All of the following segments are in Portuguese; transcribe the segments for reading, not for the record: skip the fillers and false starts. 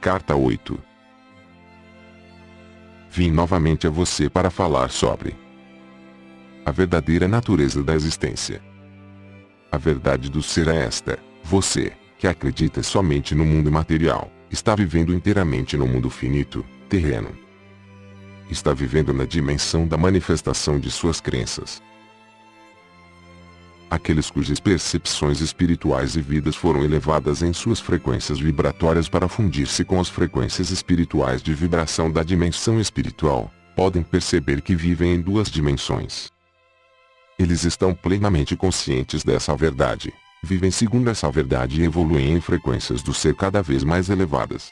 Carta 8. Vim novamente a você para falar sobre a verdadeira natureza da existência. A verdade do ser é esta: você, que acredita somente no mundo material, está vivendo inteiramente no mundo finito, terreno. Está vivendo na dimensão da manifestação de suas crenças. Aqueles cujas percepções espirituais e vidas foram elevadas em suas frequências vibratórias para fundir-se com as frequências espirituais de vibração da dimensão espiritual, podem perceber que vivem em duas dimensões. Eles estão plenamente conscientes dessa verdade, vivem segundo essa verdade e evoluem em frequências do ser cada vez mais elevadas.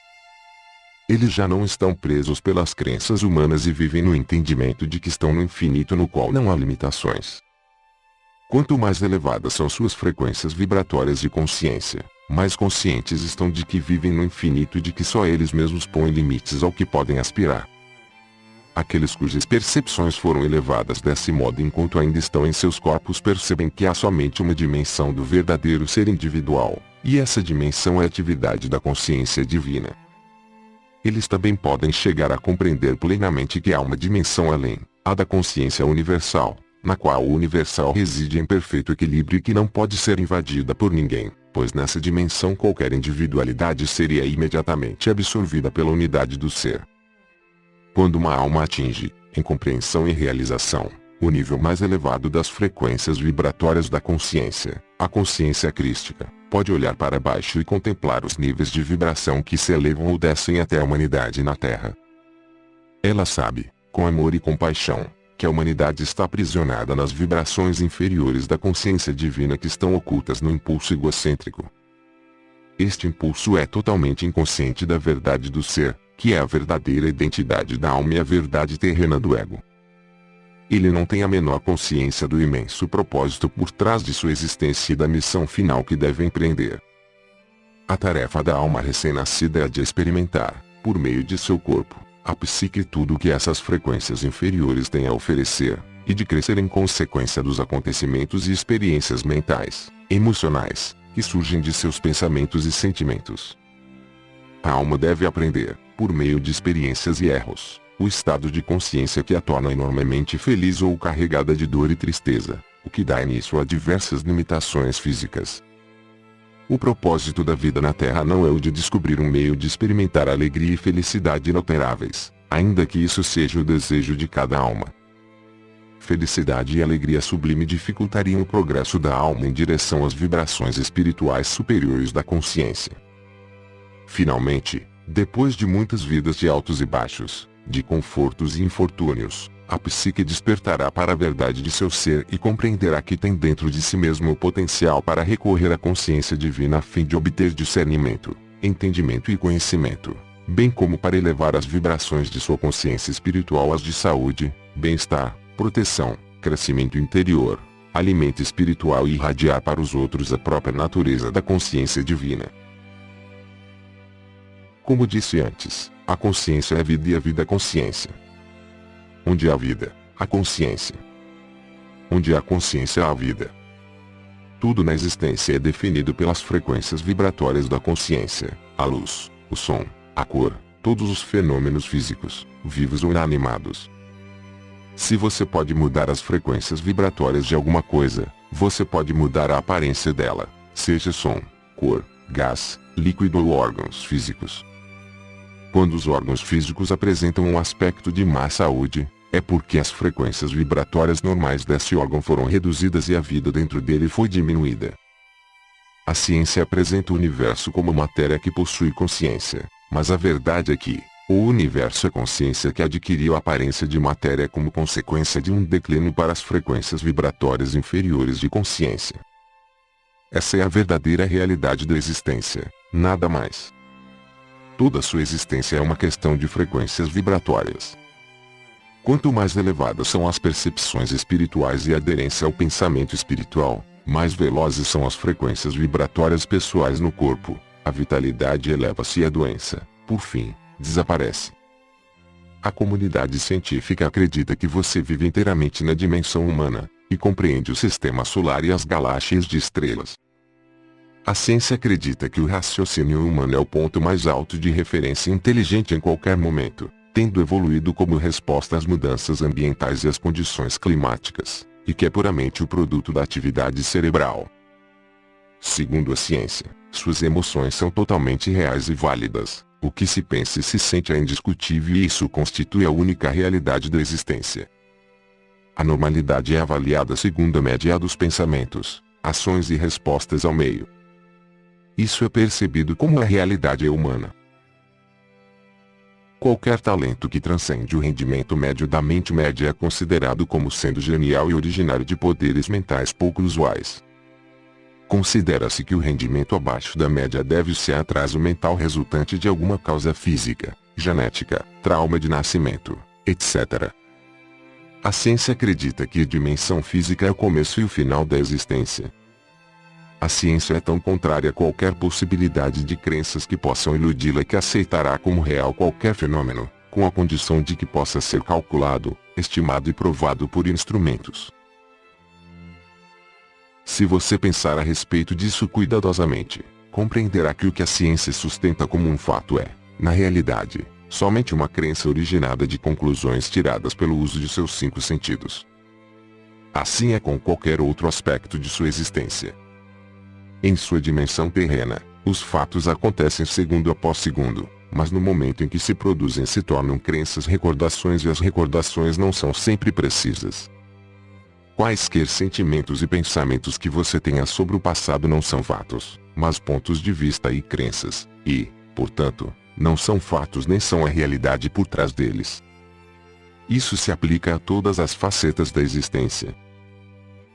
Eles já não estão presos pelas crenças humanas e vivem no entendimento de que estão no infinito no qual não há limitações. Quanto mais elevadas são suas frequências vibratórias de consciência, mais conscientes estão de que vivem no infinito e de que só eles mesmos põem limites ao que podem aspirar. Aqueles cujas percepções foram elevadas desse modo enquanto ainda estão em seus corpos percebem que há somente uma dimensão do verdadeiro ser individual, e essa dimensão é a atividade da consciência divina. Eles também podem chegar a compreender plenamente que há uma dimensão além, a da consciência universal, na qual o universal reside em perfeito equilíbrio e que não pode ser invadida por ninguém, pois nessa dimensão qualquer individualidade seria imediatamente absorvida pela unidade do ser. Quando uma alma atinge, em compreensão e realização, o nível mais elevado das frequências vibratórias da consciência, a consciência crística, pode olhar para baixo e contemplar os níveis de vibração que se elevam ou descem até a humanidade na Terra. Ela sabe, com amor e compaixão, que a humanidade está aprisionada nas vibrações inferiores da consciência divina que estão ocultas no impulso egocêntrico. Este impulso é totalmente inconsciente da verdade do ser, que é a verdadeira identidade da alma e a verdade terrena do ego. Ele não tem a menor consciência do imenso propósito por trás de sua existência e da missão final que deve empreender. A tarefa da alma recém-nascida é a de experimentar, por meio de seu corpo, a psique tudo o que essas frequências inferiores têm a oferecer, e de crescer em consequência dos acontecimentos e experiências mentais, emocionais, que surgem de seus pensamentos e sentimentos. A alma deve aprender, por meio de experiências e erros, o estado de consciência que a torna enormemente feliz ou carregada de dor e tristeza, o que dá início a diversas limitações físicas. O propósito da vida na Terra não é o de descobrir um meio de experimentar alegria e felicidade inalteráveis, ainda que isso seja o desejo de cada alma. Felicidade e alegria sublime dificultariam o progresso da alma em direção às vibrações espirituais superiores da consciência. Finalmente, depois de muitas vidas de altos e baixos, de confortos e infortúnios, a psique despertará para a verdade de seu ser e compreenderá que tem dentro de si mesmo o potencial para recorrer à consciência divina a fim de obter discernimento, entendimento e conhecimento, bem como para elevar as vibrações de sua consciência espiritual às de saúde, bem-estar, proteção, crescimento interior, alimento espiritual e irradiar para os outros a própria natureza da consciência divina. Como disse antes, a consciência é a vida e a vida é a consciência. Onde há vida, há consciência. Onde há consciência há vida. Tudo na existência é definido pelas frequências vibratórias da consciência, a luz, o som, a cor, todos os fenômenos físicos, vivos ou inanimados. Se você pode mudar as frequências vibratórias de alguma coisa, você pode mudar a aparência dela, seja som, cor, gás, líquido ou órgãos físicos. Quando os órgãos físicos apresentam um aspecto de má saúde, é porque as frequências vibratórias normais desse órgão foram reduzidas e a vida dentro dele foi diminuída. A ciência apresenta o universo como matéria que possui consciência, mas a verdade é que o universo é consciência que adquiriu a aparência de matéria como consequência de um declínio para as frequências vibratórias inferiores de consciência. Essa é a verdadeira realidade da existência, nada mais. Toda sua existência é uma questão de frequências vibratórias. Quanto mais elevadas são as percepções espirituais e a aderência ao pensamento espiritual, mais velozes são as frequências vibratórias pessoais no corpo, a vitalidade eleva-se e a doença, por fim, desaparece. A comunidade científica acredita que você vive inteiramente na dimensão humana, e compreende o sistema solar e as galáxias de estrelas. A ciência acredita que o raciocínio humano é o ponto mais alto de referência inteligente em qualquer momento, tendo evoluído como resposta às mudanças ambientais e às condições climáticas, e que é puramente o produto da atividade cerebral. Segundo a ciência, suas emoções são totalmente reais e válidas, o que se pensa e se sente é indiscutível e isso constitui a única realidade da existência. A normalidade é avaliada segundo a média dos pensamentos, ações e respostas ao meio. Isso é percebido como a realidade humana. Qualquer talento que transcende o rendimento médio da mente média é considerado como sendo genial e originário de poderes mentais pouco usuais. Considera-se que o rendimento abaixo da média deve-se a atraso mental resultante de alguma causa física, genética, trauma de nascimento, etc. A ciência acredita que a dimensão física é o começo e o final da existência. A ciência é tão contrária a qualquer possibilidade de crenças que possam iludi-la que aceitará como real qualquer fenômeno, com a condição de que possa ser calculado, estimado e provado por instrumentos. Se você pensar a respeito disso cuidadosamente, compreenderá que o que a ciência sustenta como um fato é, na realidade, somente uma crença originada de conclusões tiradas pelo uso de seus 5 sentidos. Assim é com qualquer outro aspecto de sua existência. Em sua dimensão terrena, os fatos acontecem segundo após segundo, mas no momento em que se produzem se tornam crenças recordações e as recordações não são sempre precisas. Quaisquer sentimentos e pensamentos que você tenha sobre o passado não são fatos, mas pontos de vista e crenças, e, portanto, não são fatos nem são a realidade por trás deles. Isso se aplica a todas as facetas da existência.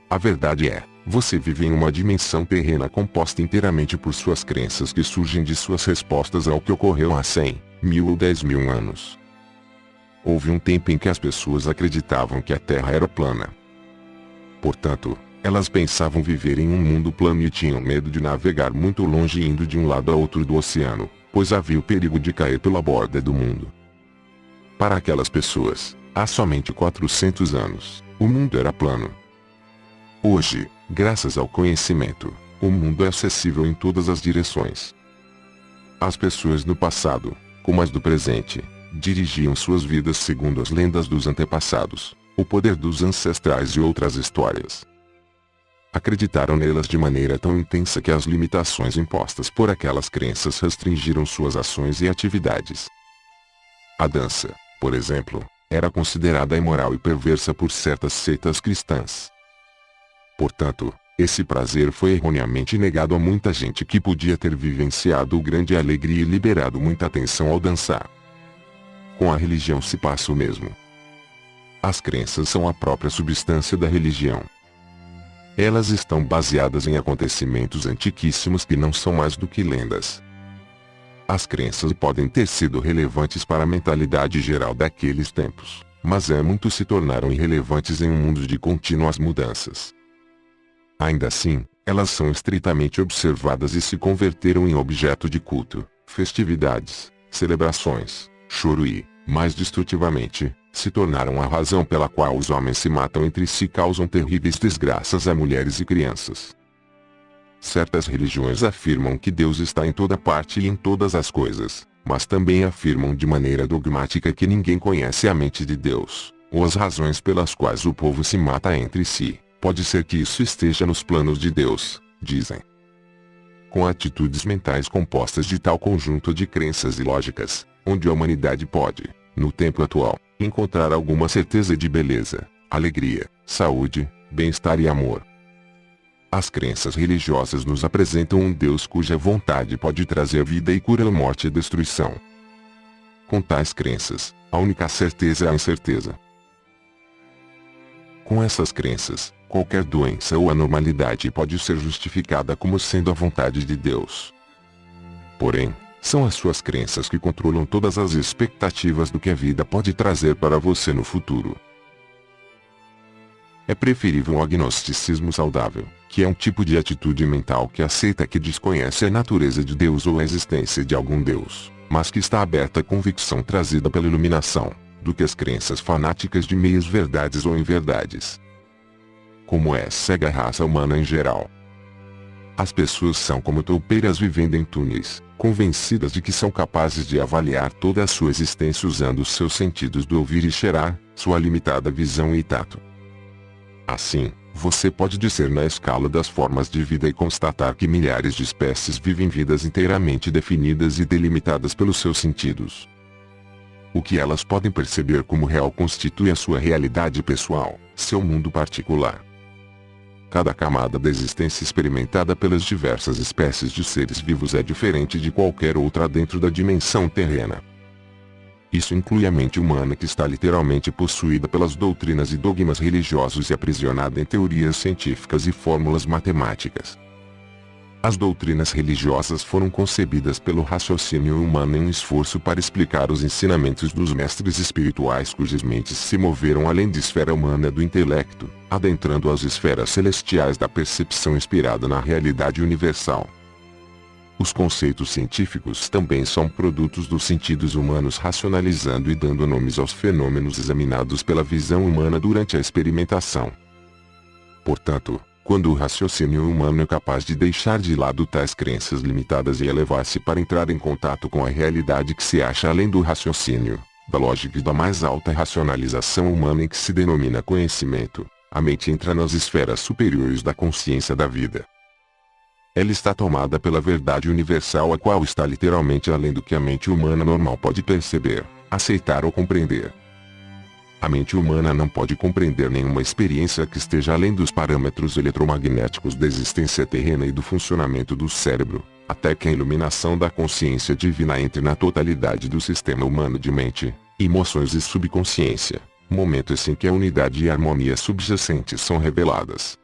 A verdade é, você vive em uma dimensão terrena composta inteiramente por suas crenças que surgem de suas respostas ao que ocorreu há 100, 1000 ou 10.000 anos. Houve um tempo em que as pessoas acreditavam que a Terra era plana. Portanto, elas pensavam viver em um mundo plano e tinham medo de navegar muito longe indo de um lado a outro do oceano, pois havia o perigo de cair pela borda do mundo. Para aquelas pessoas, há somente 400 anos, o mundo era plano. Hoje, graças ao conhecimento, o mundo é acessível em todas as direções. As pessoas no passado, como as do presente, dirigiam suas vidas segundo as lendas dos antepassados, o poder dos ancestrais e outras histórias. Acreditaram nelas de maneira tão intensa que as limitações impostas por aquelas crenças restringiram suas ações e atividades. A dança, por exemplo, era considerada imoral e perversa por certas seitas cristãs. Portanto, esse prazer foi erroneamente negado a muita gente que podia ter vivenciado grande alegria e liberado muita atenção ao dançar. Com a religião se passa o mesmo. As crenças são a própria substância da religião. Elas estão baseadas em acontecimentos antiquíssimos que não são mais do que lendas. As crenças podem ter sido relevantes para a mentalidade geral daqueles tempos, mas muitos se tornaram irrelevantes em um mundo de contínuas mudanças. Ainda assim, elas são estritamente observadas e se converteram em objeto de culto, festividades, celebrações, choro e, mais destrutivamente, se tornaram a razão pela qual os homens se matam entre si e causam terríveis desgraças a mulheres e crianças. Certas religiões afirmam que Deus está em toda parte e em todas as coisas, mas também afirmam de maneira dogmática que ninguém conhece a mente de Deus, ou as razões pelas quais o povo se mata entre si. Pode ser que isso esteja nos planos de Deus, dizem. Com atitudes mentais compostas de tal conjunto de crenças e lógicas, onde a humanidade pode, no tempo atual, encontrar alguma certeza de beleza, alegria, saúde, bem-estar e amor. As crenças religiosas nos apresentam um Deus cuja vontade pode trazer vida e cura ou morte e destruição. Com tais crenças, a única certeza é a incerteza. Com essas crenças, qualquer doença ou anormalidade pode ser justificada como sendo a vontade de Deus. Porém, são as suas crenças que controlam todas as expectativas do que a vida pode trazer para você no futuro. É preferível um agnosticismo saudável, que é um tipo de atitude mental que aceita que desconhece a natureza de Deus ou a existência de algum Deus, mas que está aberta à convicção trazida pela iluminação, do que as crenças fanáticas de meias verdades ou inverdades. Como é cega a raça humana em geral. As pessoas são como toupeiras vivendo em túneis, convencidas de que são capazes de avaliar toda a sua existência usando os seus sentidos do ouvir e cheirar, sua limitada visão e tato. Assim, você pode discernir na escala das formas de vida e constatar que milhares de espécies vivem vidas inteiramente definidas e delimitadas pelos seus sentidos. O que elas podem perceber como real constitui a sua realidade pessoal, seu mundo particular. Cada camada da existência experimentada pelas diversas espécies de seres vivos é diferente de qualquer outra dentro da dimensão terrena. Isso inclui a mente humana que está literalmente possuída pelas doutrinas e dogmas religiosos e aprisionada em teorias científicas e fórmulas matemáticas. As doutrinas religiosas foram concebidas pelo raciocínio humano em um esforço para explicar os ensinamentos dos mestres espirituais cujas mentes se moveram além da esfera humana do intelecto, adentrando as esferas celestiais da percepção inspirada na realidade universal. Os conceitos científicos também são produtos dos sentidos humanos racionalizando e dando nomes aos fenômenos examinados pela visão humana durante a experimentação. Portanto, quando o raciocínio humano é capaz de deixar de lado tais crenças limitadas e elevar-se para entrar em contato com a realidade que se acha além do raciocínio, da lógica e da mais alta racionalização humana em que se denomina conhecimento, a mente entra nas esferas superiores da consciência da vida. Ela está tomada pela verdade universal a qual está literalmente além do que a mente humana normal pode perceber, aceitar ou compreender. A mente humana não pode compreender nenhuma experiência que esteja além dos parâmetros eletromagnéticos da existência terrena e do funcionamento do cérebro, até que a iluminação da consciência divina entre na totalidade do sistema humano de mente, emoções e subconsciência, momento em que a unidade e a harmonia subjacentes são reveladas.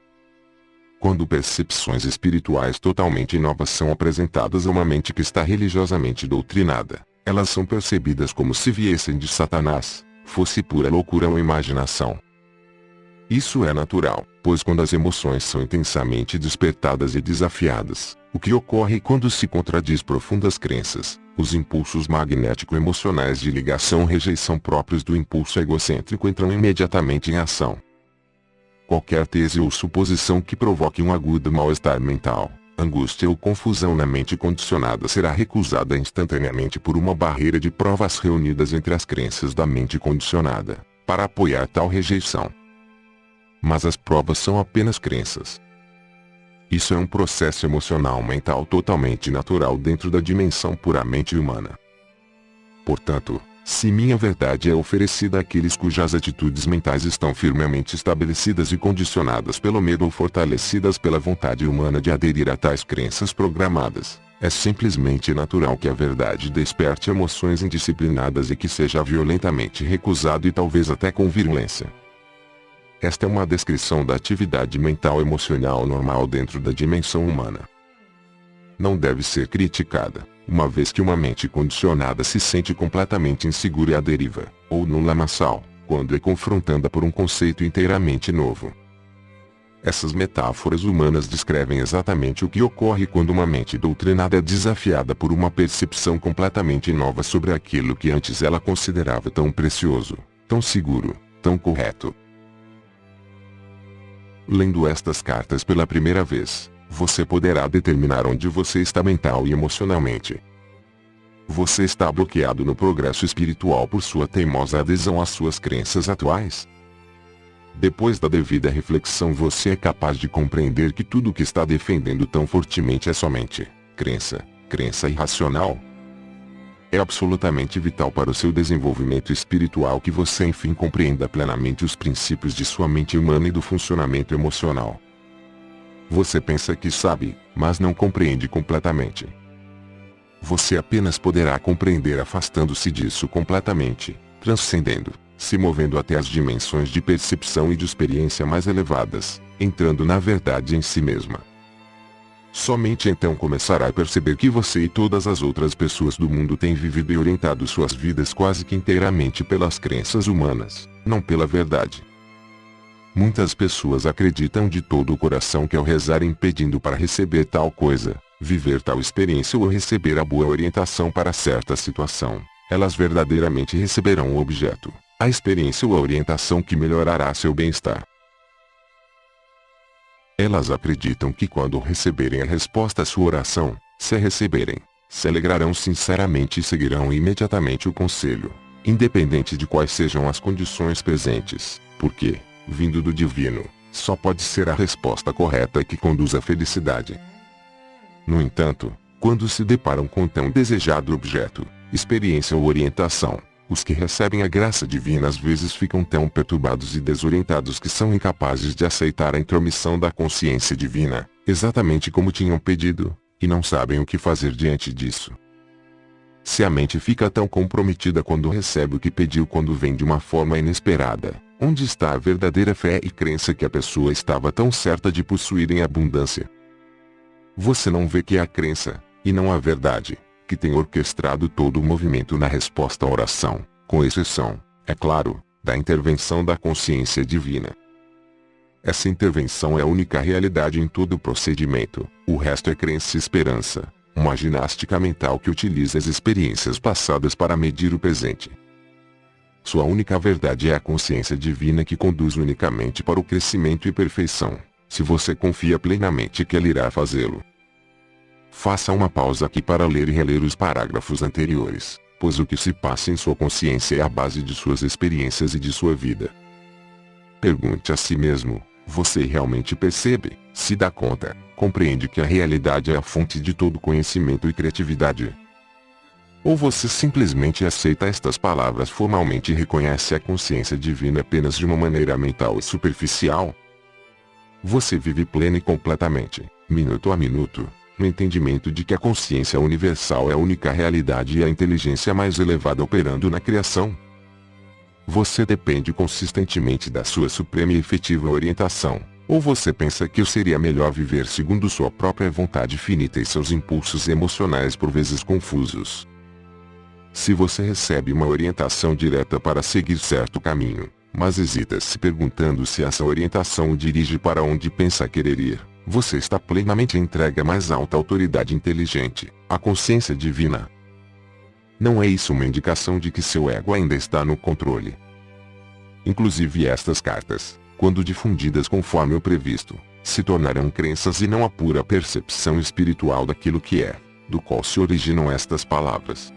Quando percepções espirituais totalmente novas são apresentadas a uma mente que está religiosamente doutrinada, elas são percebidas como se viessem de Satanás, fosse pura loucura ou imaginação. Isso é natural, pois quando as emoções são intensamente despertadas e desafiadas, o que ocorre quando se contradiz profundas crenças, os impulsos magnético-emocionais de ligação-rejeição próprios do impulso egocêntrico entram imediatamente em ação. Qualquer tese ou suposição que provoque um agudo mal-estar mental, angústia ou confusão na mente condicionada será recusada instantaneamente por uma barreira de provas reunidas entre as crenças da mente condicionada, para apoiar tal rejeição. Mas as provas são apenas crenças. Isso é um processo emocional mental totalmente natural dentro da dimensão puramente humana. Portanto, se minha verdade é oferecida àqueles cujas atitudes mentais estão firmemente estabelecidas e condicionadas pelo medo ou fortalecidas pela vontade humana de aderir a tais crenças programadas, é simplesmente natural que a verdade desperte emoções indisciplinadas e que seja violentamente recusado e talvez até com virulência. Esta é uma descrição da atividade mental emocional normal dentro da dimensão humana. Não deve ser criticada, uma vez que uma mente condicionada se sente completamente insegura e à deriva, ou no lamaçal, quando é confrontada por um conceito inteiramente novo. Essas metáforas humanas descrevem exatamente o que ocorre quando uma mente doutrinada é desafiada por uma percepção completamente nova sobre aquilo que antes ela considerava tão precioso, tão seguro, tão correto. Lendo estas cartas pela primeira vez, você poderá determinar onde você está mental e emocionalmente. Você está bloqueado no progresso espiritual por sua teimosa adesão às suas crenças atuais? Depois da devida reflexão você é capaz de compreender que tudo o que está defendendo tão fortemente é somente crença irracional. É absolutamente vital para o seu desenvolvimento espiritual que você enfim compreenda plenamente os princípios de sua mente humana e do funcionamento emocional. Você pensa que sabe, mas não compreende completamente. Você apenas poderá compreender afastando-se disso completamente, transcendendo, se movendo até as dimensões de percepção e de experiência mais elevadas, entrando na verdade em si mesma. Somente então começará a perceber que você e todas as outras pessoas do mundo têm vivido e orientado suas vidas quase que inteiramente pelas crenças humanas, não pela verdade. Muitas pessoas acreditam de todo o coração que ao rezarem pedindo para receber tal coisa, viver tal experiência ou receber a boa orientação para certa situação, elas verdadeiramente receberão o objeto, a experiência ou a orientação que melhorará seu bem-estar. Elas acreditam que quando receberem a resposta à sua oração, se a receberem, se alegrarão sinceramente e seguirão imediatamente o conselho, independente de quais sejam as condições presentes, porque, vindo do divino, só pode ser a resposta correta que conduz à felicidade. No entanto, quando se deparam com tão desejado objeto, experiência ou orientação, os que recebem a graça divina às vezes ficam tão perturbados e desorientados que são incapazes de aceitar a intromissão da consciência divina, exatamente como tinham pedido, e não sabem o que fazer diante disso. Se a mente fica tão comprometida quando recebe o que pediu quando vem de uma forma inesperada, onde está a verdadeira fé e crença que a pessoa estava tão certa de possuir em abundância? Você não vê que é a crença, e não a verdade, que tem orquestrado todo o movimento na resposta à oração, com exceção, é claro, da intervenção da consciência divina. Essa intervenção é a única realidade em todo o procedimento, o resto é crença e esperança, uma ginástica mental que utiliza as experiências passadas para medir o presente. Sua única verdade é a consciência divina que conduz unicamente para o crescimento e perfeição, se você confia plenamente que ela irá fazê-lo. Faça uma pausa aqui para ler e reler os parágrafos anteriores, pois o que se passa em sua consciência é a base de suas experiências e de sua vida. Pergunte a si mesmo, você realmente percebe, se dá conta, compreende que a realidade é a fonte de todo conhecimento e criatividade? Ou você simplesmente aceita estas palavras formalmente e reconhece a consciência divina apenas de uma maneira mental e superficial? Você vive pleno e completamente, minuto a minuto, no entendimento de que a consciência universal é a única realidade e a inteligência mais elevada operando na criação? Você depende consistentemente da sua suprema e efetiva orientação, ou você pensa que seria melhor viver segundo sua própria vontade finita e seus impulsos emocionais por vezes confusos? Se você recebe uma orientação direta para seguir certo caminho, mas hesita se perguntando se essa orientação o dirige para onde pensa querer ir, você está plenamente entregue à mais alta autoridade inteligente, a consciência divina. Não é isso uma indicação de que seu ego ainda está no controle? Inclusive estas cartas, quando difundidas conforme o previsto, se tornarão crenças e não a pura percepção espiritual daquilo que é, do qual se originam estas palavras.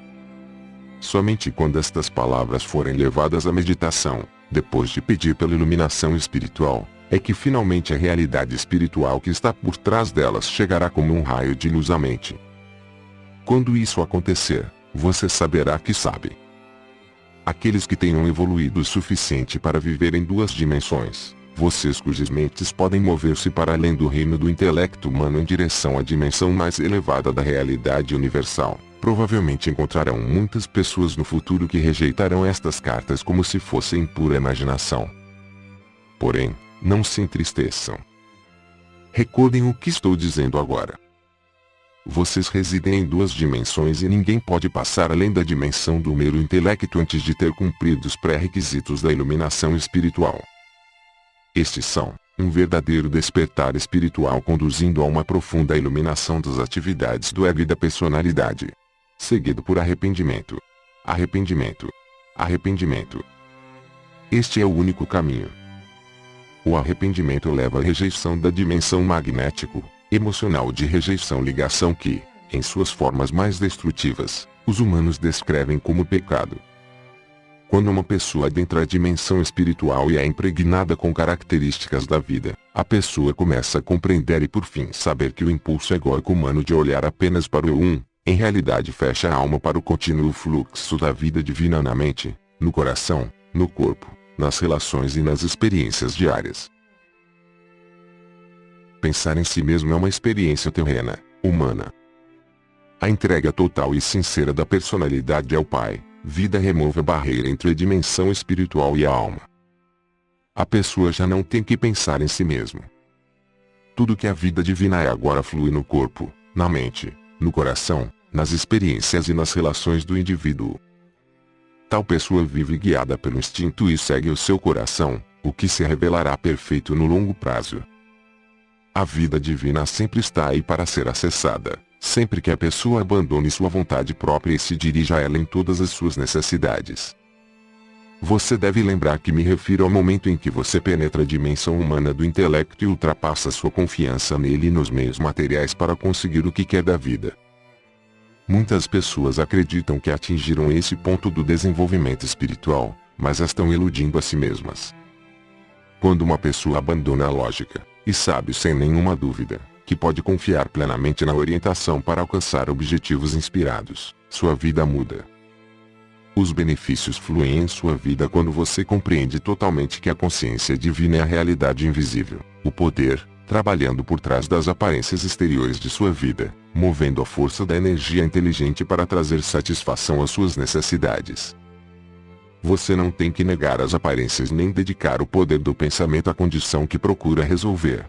Somente quando estas palavras forem levadas à meditação, depois de pedir pela iluminação espiritual, é que finalmente a realidade espiritual que está por trás delas chegará como um raio de luz à mente. Quando isso acontecer, você saberá que sabe. Aqueles que tenham evoluído o suficiente para viver em duas dimensões, vocês cujas mentes podem mover-se para além do reino do intelecto humano em direção à dimensão mais elevada da realidade universal, provavelmente encontrarão muitas pessoas no futuro que rejeitarão estas cartas como se fossem pura imaginação. Porém, não se entristeçam. Recordem o que estou dizendo agora. Vocês residem em duas dimensões e ninguém pode passar além da dimensão do mero intelecto antes de ter cumprido os pré-requisitos da iluminação espiritual. Estes são, um verdadeiro despertar espiritual conduzindo a uma profunda iluminação das atividades do ego e da personalidade. Seguido por arrependimento. Arrependimento. Arrependimento. Este é o único caminho. O arrependimento leva à rejeição da dimensão magnético, emocional de rejeição-ligação que, em suas formas mais destrutivas, os humanos descrevem como pecado. Quando uma pessoa adentra a dimensão espiritual e é impregnada com características da vida, a pessoa começa a compreender e por fim saber que o impulso egóico humano de olhar apenas para o em realidade fecha a alma para o contínuo fluxo da vida divina na mente, no coração, no corpo, nas relações e nas experiências diárias. Pensar em si mesmo é uma experiência terrena, humana. A entrega total e sincera da personalidade ao Pai, vida remove a barreira entre a dimensão espiritual e a alma. A pessoa já não tem que pensar em si mesmo. Tudo que a vida divina é agora flui no corpo, na mente, no coração, nas experiências e nas relações do indivíduo. Tal pessoa vive guiada pelo instinto e segue o seu coração, o que se revelará perfeito no longo prazo. A vida divina sempre está aí para ser acessada, sempre que a pessoa abandone sua vontade própria e se dirija a ela em todas as suas necessidades. Você deve lembrar que me refiro ao momento em que você penetra a dimensão humana do intelecto e ultrapassa sua confiança nele e nos meios materiais para conseguir o que quer da vida. Muitas pessoas acreditam que atingiram esse ponto do desenvolvimento espiritual, mas estão iludindo a si mesmas. Quando uma pessoa abandona a lógica, e sabe sem nenhuma dúvida, que pode confiar plenamente na orientação para alcançar objetivos inspirados, sua vida muda. Os benefícios fluem em sua vida quando você compreende totalmente que a consciência divina é a realidade invisível, o poder, trabalhando por trás das aparências exteriores de sua vida, movendo a força da energia inteligente para trazer satisfação às suas necessidades. Você não tem que negar as aparências nem dedicar o poder do pensamento à condição que procura resolver.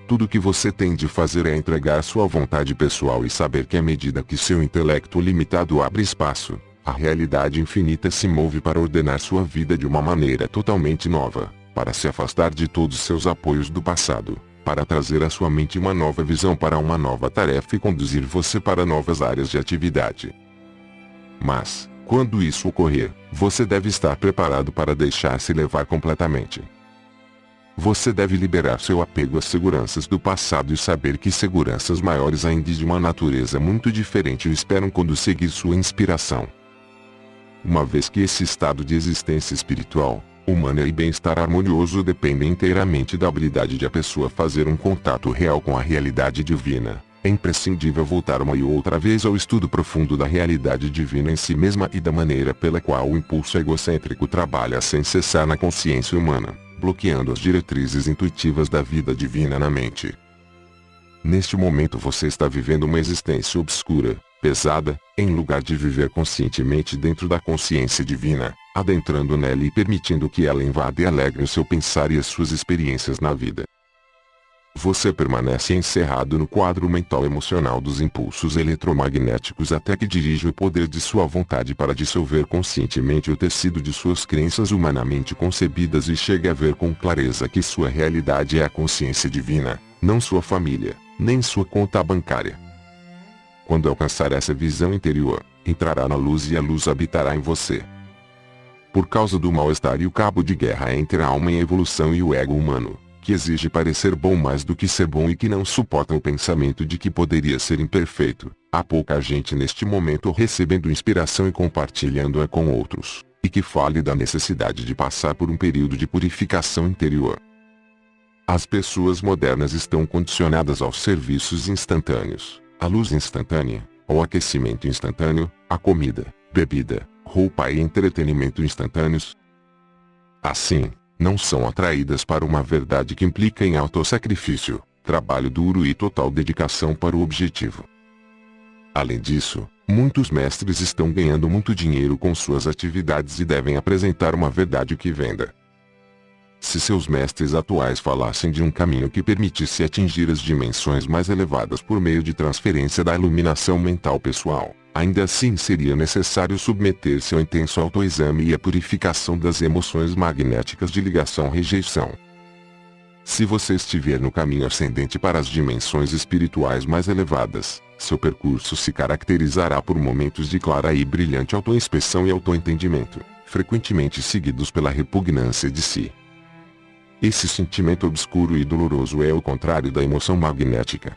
Tudo o que você tem de fazer é entregar sua vontade pessoal e saber que à medida que seu intelecto limitado abre espaço, a realidade infinita se move para ordenar sua vida de uma maneira totalmente nova, para se afastar de todos seus apoios do passado, para trazer à sua mente uma nova visão para uma nova tarefa e conduzir você para novas áreas de atividade. Mas, quando isso ocorrer, você deve estar preparado para deixar-se levar completamente. Você deve liberar seu apego às seguranças do passado e saber que seguranças maiores ainda de uma natureza muito diferente o esperam quando seguir sua inspiração. Uma vez que esse estado de existência espiritual, humana e bem-estar harmonioso dependem inteiramente da habilidade de a pessoa fazer um contato real com a realidade divina, é imprescindível voltar uma e outra vez ao estudo profundo da realidade divina em si mesma e da maneira pela qual o impulso egocêntrico trabalha sem cessar na consciência humana, bloqueando as diretrizes intuitivas da vida divina na mente. Neste momento você está vivendo uma existência obscura, pesada, em lugar de viver conscientemente dentro da consciência divina, adentrando nela e permitindo que ela invada e alegre o seu pensar e as suas experiências na vida. Você permanece encerrado no quadro mental emocional dos impulsos eletromagnéticos até que dirige o poder de sua vontade para dissolver conscientemente o tecido de suas crenças humanamente concebidas e chegue a ver com clareza que sua realidade é a consciência divina, não sua família, nem sua conta bancária. Quando alcançar essa visão interior, entrará na luz e a luz habitará em você. Por causa do mal-estar e o cabo de guerra entre a alma em evolução e o ego humano, que exige parecer bom mais do que ser bom e que não suportam o pensamento de que poderia ser imperfeito, há pouca gente neste momento recebendo inspiração e compartilhando-a com outros, e que fale da necessidade de passar por um período de purificação interior. As pessoas modernas estão condicionadas aos serviços instantâneos, à luz instantânea, ao aquecimento instantâneo, à comida, bebida, roupa e entretenimento instantâneos. Assim, não são atraídas para uma verdade que implica em autossacrifício, trabalho duro e total dedicação para o objetivo. Além disso, muitos mestres estão ganhando muito dinheiro com suas atividades e devem apresentar uma verdade que venda. Se seus mestres atuais falassem de um caminho que permitisse atingir as dimensões mais elevadas por meio de transferência da iluminação mental pessoal, ainda assim seria necessário submeter-se ao intenso autoexame e à purificação das emoções magnéticas de ligação-rejeição. Se você estiver no caminho ascendente para as dimensões espirituais mais elevadas, seu percurso se caracterizará por momentos de clara e brilhante autoinspeção e autoentendimento, frequentemente seguidos pela repugnância de si. Esse sentimento obscuro e doloroso é o contrário da emoção magnética.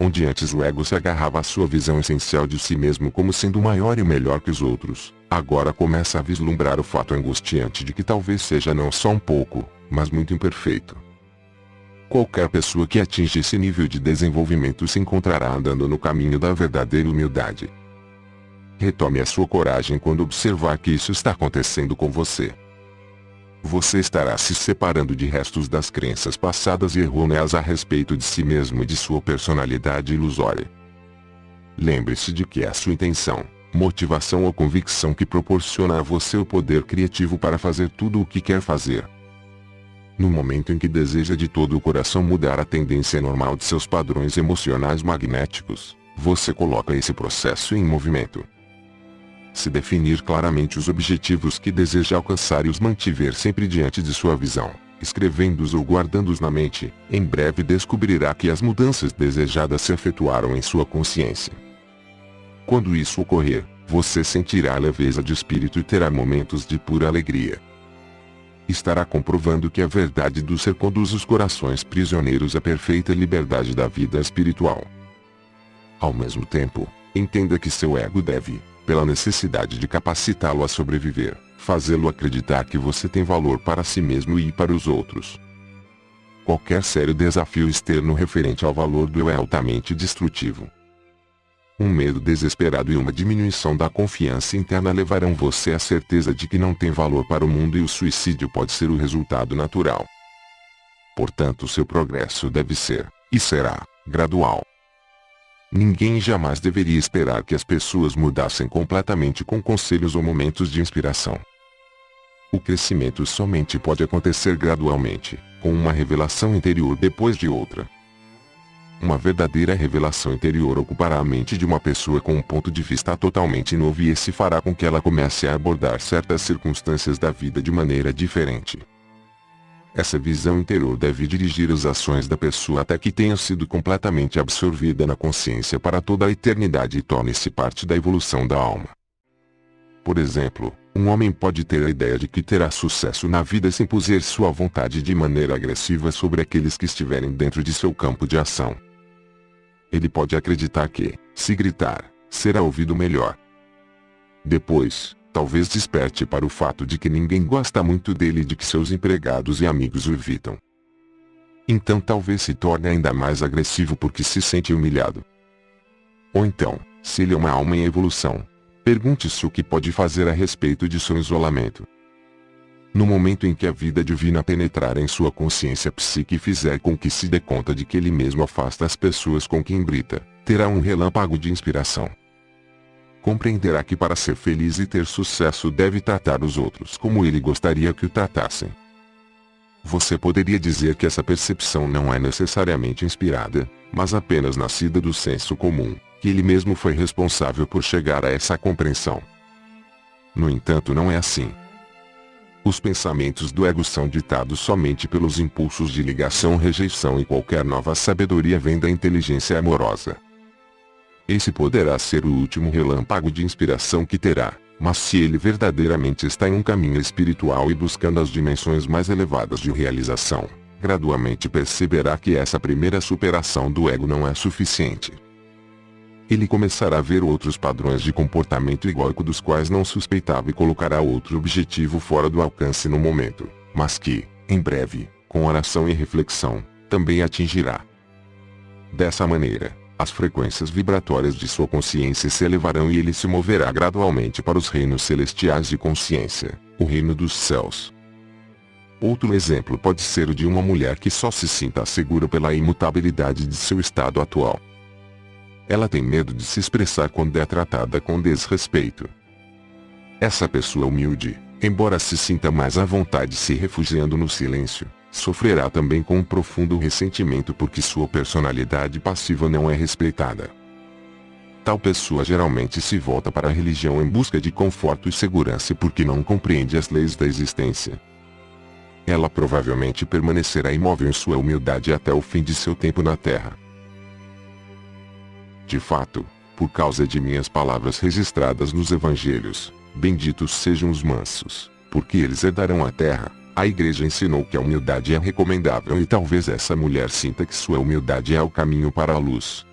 Onde antes o ego se agarrava à sua visão essencial de si mesmo como sendo maior e melhor que os outros, agora começa a vislumbrar o fato angustiante de que talvez seja não só um pouco, mas muito imperfeito. Qualquer pessoa que atinge esse nível de desenvolvimento se encontrará andando no caminho da verdadeira humildade. Retome a sua coragem quando observar que isso está acontecendo com você. Você estará se separando de restos das crenças passadas e errôneas a respeito de si mesmo e de sua personalidade ilusória. Lembre-se de que é a sua intenção, motivação ou convicção que proporciona a você o poder criativo para fazer tudo o que quer fazer. No momento em que deseja de todo o coração mudar a tendência normal de seus padrões emocionais magnéticos, você coloca esse processo em movimento. Se definir claramente os objetivos que deseja alcançar e os mantiver sempre diante de sua visão, escrevendo-os ou guardando-os na mente, em breve descobrirá que as mudanças desejadas se efetuaram em sua consciência. Quando isso ocorrer, Você sentirá leveza de espírito e terá momentos de pura alegria. Estará comprovando que a verdade do ser conduz os corações prisioneiros à perfeita liberdade da vida espiritual. Ao mesmo tempo, entenda que seu ego deve, pela necessidade de capacitá-lo a sobreviver, fazê-lo acreditar que você tem valor para si mesmo e para os outros. Qualquer sério desafio externo referente ao valor do eu é altamente destrutivo. Um medo desesperado e uma diminuição da confiança interna levarão você à certeza de que não tem valor para o mundo e o suicídio pode ser o resultado natural. Portanto, seu progresso deve ser, e será, gradual. Ninguém jamais deveria esperar que as pessoas mudassem completamente com conselhos ou momentos de inspiração. O crescimento somente pode acontecer gradualmente, com uma revelação interior depois de outra. Uma verdadeira revelação interior ocupará a mente de uma pessoa com um ponto de vista totalmente novo e esse fará com que ela comece a abordar certas circunstâncias da vida de maneira diferente. Essa visão interior deve dirigir as ações da pessoa até que tenha sido completamente absorvida na consciência para toda a eternidade e torne-se parte da evolução da alma. Por exemplo, um homem pode ter a ideia de que terá sucesso na vida se impuser sua vontade de maneira agressiva sobre aqueles que estiverem dentro de seu campo de ação. Ele pode acreditar que, se gritar, será ouvido melhor. Depois, talvez desperte para o fato de que ninguém gosta muito dele e de que seus empregados e amigos o evitam. Então talvez se torne ainda mais agressivo porque se sente humilhado. Ou então, se ele é uma alma em evolução, pergunte-se o que pode fazer a respeito de seu isolamento. No momento em que a vida divina penetrar em sua consciência psíquica e fizer com que se dê conta de que ele mesmo afasta as pessoas com quem grita, terá um relâmpago de inspiração. Compreenderá que para ser feliz e ter sucesso deve tratar os outros como ele gostaria que o tratassem. Você poderia dizer que essa percepção não é necessariamente inspirada, mas apenas nascida do senso comum, que ele mesmo foi responsável por chegar a essa compreensão. No entanto, não é assim. Os pensamentos do ego são ditados somente pelos impulsos de ligação, rejeição e qualquer nova sabedoria vem da inteligência amorosa. Esse poderá ser o último relâmpago de inspiração que terá, mas se ele verdadeiramente está em um caminho espiritual e buscando as dimensões mais elevadas de realização, gradualmente perceberá que essa primeira superação do ego não é suficiente. Ele começará a ver outros padrões de comportamento egóico dos quais não suspeitava e colocará outro objetivo fora do alcance no momento, mas que, em breve, com oração e reflexão, também atingirá. Dessa maneira, as frequências vibratórias de sua consciência se elevarão e ele se moverá gradualmente para os reinos celestiais de consciência, o reino dos céus. Outro exemplo pode ser o de uma mulher que só se sinta segura pela imutabilidade de seu estado atual. Ela tem medo de se expressar quando é tratada com desrespeito. Essa pessoa humilde, embora se sinta mais à vontade se refugiando no silêncio, sofrerá também com um profundo ressentimento porque sua personalidade passiva não é respeitada. Tal pessoa geralmente se volta para a religião em busca de conforto e segurança porque não compreende as leis da existência. Ela provavelmente permanecerá imóvel em sua humildade até o fim de seu tempo na Terra. De fato, por causa de minhas palavras registradas nos evangelhos, benditos sejam os mansos, porque eles herdarão a terra. A igreja ensinou que a humildade é recomendável e talvez essa mulher sinta que sua humildade é o caminho para a luz.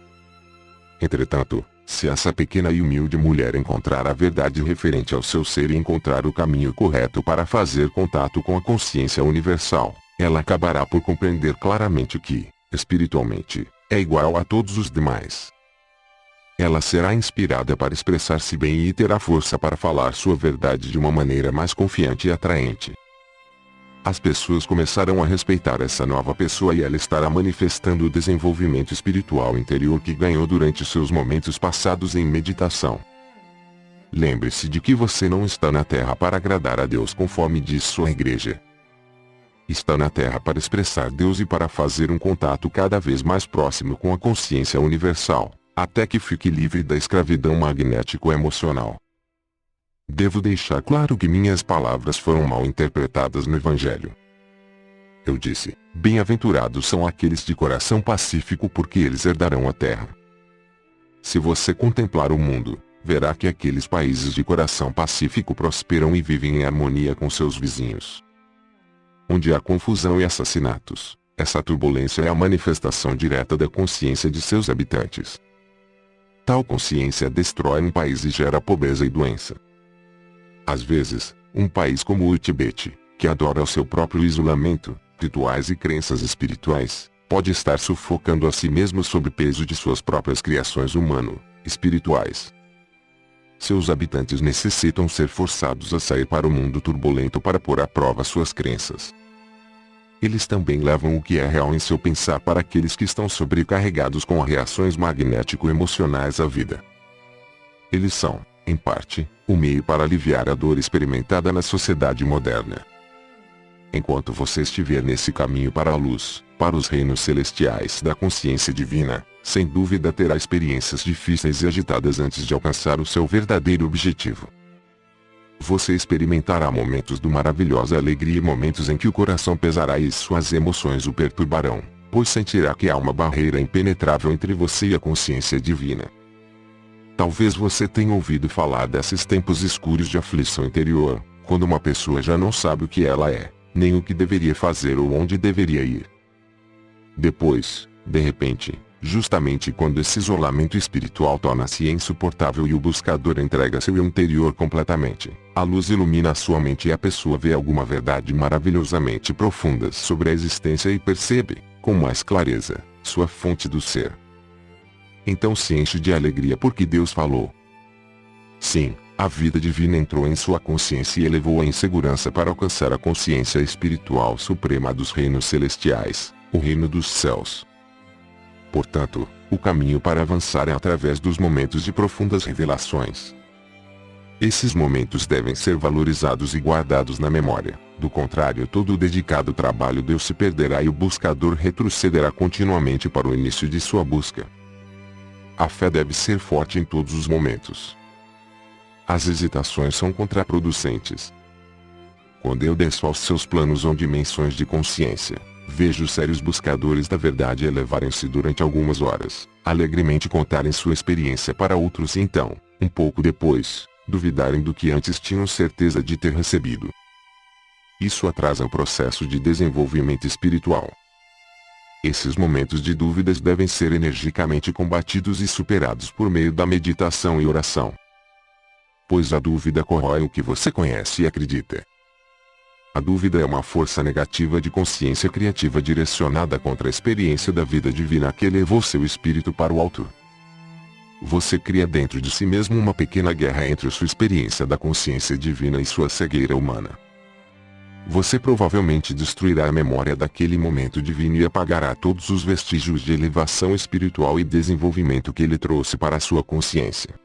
Entretanto, se essa pequena e humilde mulher encontrar a verdade referente ao seu ser e encontrar o caminho correto para fazer contato com a consciência universal, ela acabará por compreender claramente que, espiritualmente, é igual a todos os demais. Ela será inspirada para expressar-se bem e terá força para falar sua verdade de uma maneira mais confiante e atraente. As pessoas começarão a respeitar essa nova pessoa e ela estará manifestando o desenvolvimento espiritual interior que ganhou durante seus momentos passados em meditação. Lembre-se de que você não está na Terra para agradar a Deus conforme diz sua igreja. Está na Terra para expressar Deus e para fazer um contato cada vez mais próximo com a consciência universal, até que fique livre da escravidão magnético-emocional. Devo deixar claro que minhas palavras foram mal interpretadas no Evangelho. Eu disse, bem-aventurados são aqueles de coração pacífico porque eles herdarão a terra. Se você contemplar o mundo, verá que aqueles países de coração pacífico prosperam e vivem em harmonia com seus vizinhos. Onde há confusão e assassinatos, essa turbulência é a manifestação direta da consciência de seus habitantes. Tal consciência destrói um país e gera pobreza e doença. Às vezes, um país como o Tibete, que adora o seu próprio isolamento, rituais e crenças espirituais, pode estar sufocando a si mesmo sob peso de suas próprias criações humano-espirituais. Seus habitantes necessitam ser forçados a sair para o mundo turbulento para pôr à prova suas crenças. Eles também levam o que é real em seu pensar para aqueles que estão sobrecarregados com reações magnético-emocionais à vida. Eles são, em parte, o meio para aliviar a dor experimentada na sociedade moderna. Enquanto você estiver nesse caminho para a luz, para os reinos celestiais da consciência divina, sem dúvida terá experiências difíceis e agitadas antes de alcançar o seu verdadeiro objetivo. Você experimentará momentos de maravilhosa alegria e momentos em que o coração pesará e suas emoções o perturbarão, pois sentirá que há uma barreira impenetrável entre você e a consciência divina. Talvez você tenha ouvido falar desses tempos escuros de aflição interior, quando uma pessoa já não sabe o que ela é, nem o que deveria fazer ou onde deveria ir. Depois, de repente, justamente quando esse isolamento espiritual torna-se insuportável e o buscador entrega seu interior completamente, a luz ilumina a sua mente e a pessoa vê alguma verdade maravilhosamente profunda sobre a existência e percebe, com mais clareza, sua fonte do ser. Então se enche de alegria porque Deus falou. Sim, a vida divina entrou em sua consciência e elevou-a em segurança para alcançar a consciência espiritual suprema dos reinos celestiais, o reino dos céus. Portanto, o caminho para avançar é através dos momentos de profundas revelações. Esses momentos devem ser valorizados e guardados na memória, do contrário todo o dedicado trabalho Deus se perderá e o buscador retrocederá continuamente para o início de sua busca. A fé deve ser forte em todos os momentos. As hesitações são contraproducentes. Quando eu desço aos seus planos ou dimensões de consciência, vejo sérios buscadores da verdade elevarem-se durante algumas horas, alegremente contarem sua experiência para outros e então, um pouco depois, duvidarem do que antes tinham certeza de ter recebido. Isso atrasa o processo de desenvolvimento espiritual. Esses momentos de dúvidas devem ser energicamente combatidos e superados por meio da meditação e oração. Pois a dúvida corrói o que você conhece e acredita. A dúvida é uma força negativa de consciência criativa direcionada contra a experiência da vida divina que elevou seu espírito para o alto. Você cria dentro de si mesmo uma pequena guerra entre sua experiência da consciência divina e sua cegueira humana. Você provavelmente destruirá a memória daquele momento divino e apagará todos os vestígios de elevação espiritual e desenvolvimento que ele trouxe para a sua consciência.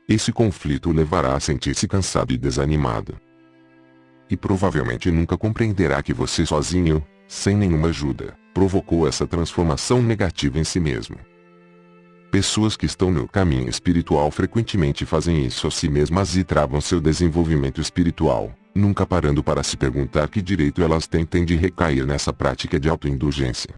Esse conflito o levará a sentir-se cansado e desanimado. E provavelmente nunca compreenderá que você sozinho, sem nenhuma ajuda, provocou essa transformação negativa em si mesmo. Pessoas que estão no caminho espiritual frequentemente fazem isso a si mesmas e travam seu desenvolvimento espiritual, nunca parando para se perguntar que direito elas têm de recair nessa prática de autoindulgência.